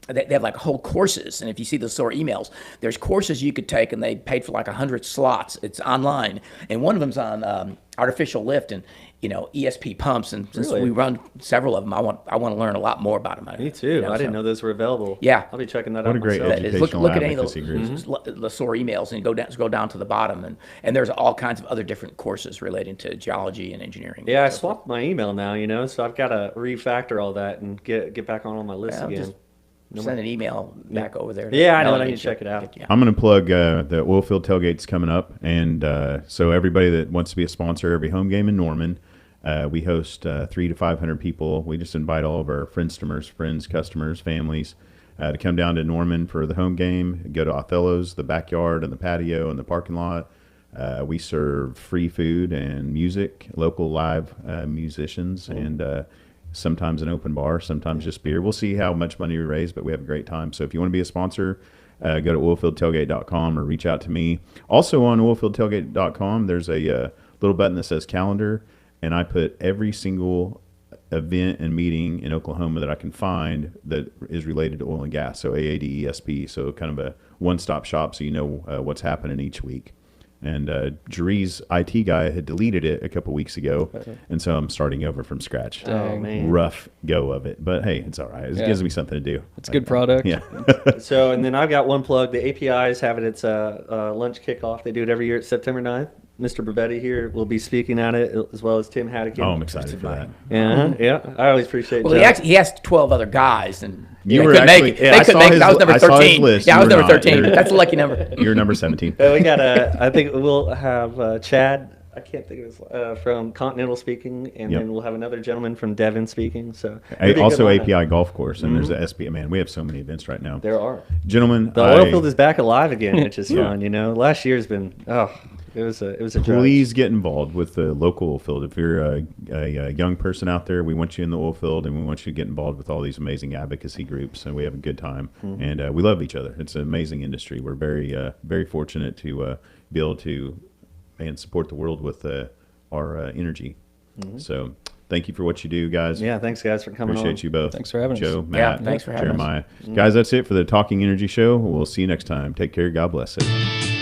they have like whole courses, and if you see the SOER emails, there's courses you could take, and they paid for like 100 slots. It's online, and one of them's on artificial lift, and ESP pumps, and since
Really?
we run several of them, I want to learn a lot more about them.
Me too. I didn't know those were available.
Yeah.
I'll be checking that
What
out
a great
myself.
education.
Look at any of
advocacy groups.
the SOER emails and go down to the bottom, and there's all kinds of other different courses relating to geology and engineering.
Yeah, I swapped my email now, so I've got to refactor all that and get back on my list
Well,
again.
just send an email back over there.
Yeah, I know. I
Melanie
need to check it out.
Yeah.
I'm going to plug the Oilfield Tailgate's coming up, and so everybody that wants to be a sponsor every home game in Norman, we host 300 to 500 people. We just invite all of our friends, customers, families to come down to Norman for the home game. Go to Othello's, the backyard, and the patio, and the parking lot. We serve free food and music, local live musicians, and sometimes an open bar, sometimes just beer. We'll see how much money we raise, but we have a great time. So if you want to be a sponsor, go to oilfieldtailgate.com or reach out to me. Also on oilfieldtailgate.com, there's a little button that says calendar, and I put every single event and meeting in Oklahoma that I can find that is related to oil and gas. So AAD, ESP, so kind of a one-stop shop so you know what's happening each week. And Jerry's IT guy had deleted it a couple weeks ago, and so I'm starting over from scratch.
Oh, man.
Rough go of it, but hey, it's all right. It gives me something to do.
It's a good product.
Yeah.
So, and then I've got one plug. The API is having its lunch kickoff. They do it every year at September 9th. Mr. Brevetti here will be speaking at it, as well as Tim Haddock.
Oh, I'm excited for that.
Yeah, I always appreciate
Well, he asked 12 other guys, and
You
they
were
couldn't
actually-
make it.
yeah,
They
I
couldn't
saw
make it. I was
his-
number
I saw his
13.
list.
Yeah, I
You
was
were
number
not.
13.
You're-
That's a lucky number.
You're number 17.
We got I think we'll have Chad. I can't think of his from Continental speaking, and
Yep.
then we'll have another gentleman from Devon speaking. So
Hey,
it'll be a
also
good lineup.
API Golf Course, and there's the SPWLA. Man, we have so many events right now.
There are.
Gentlemen,
The oil field is back alive again, which is
Yeah.
fun. Last year's been it was a drag.
please get involved with the local oil field. If you're a young person out there, we want you in the oil field, and we want you to get involved with all these amazing advocacy groups, and we have a good time. And we love each other. It's an amazing industry. We're very fortunate to be able to support the world with our energy. So thank you for what you do, guys.
Yeah, thanks guys for coming
Appreciate
on.
you both.
Thanks for having us.
Joe,
Yeah,
Matt,
thanks for having us.
Jeremiah. Guys, that's it for the Talking Energy Show. We'll see you next time. Take care. God bless it.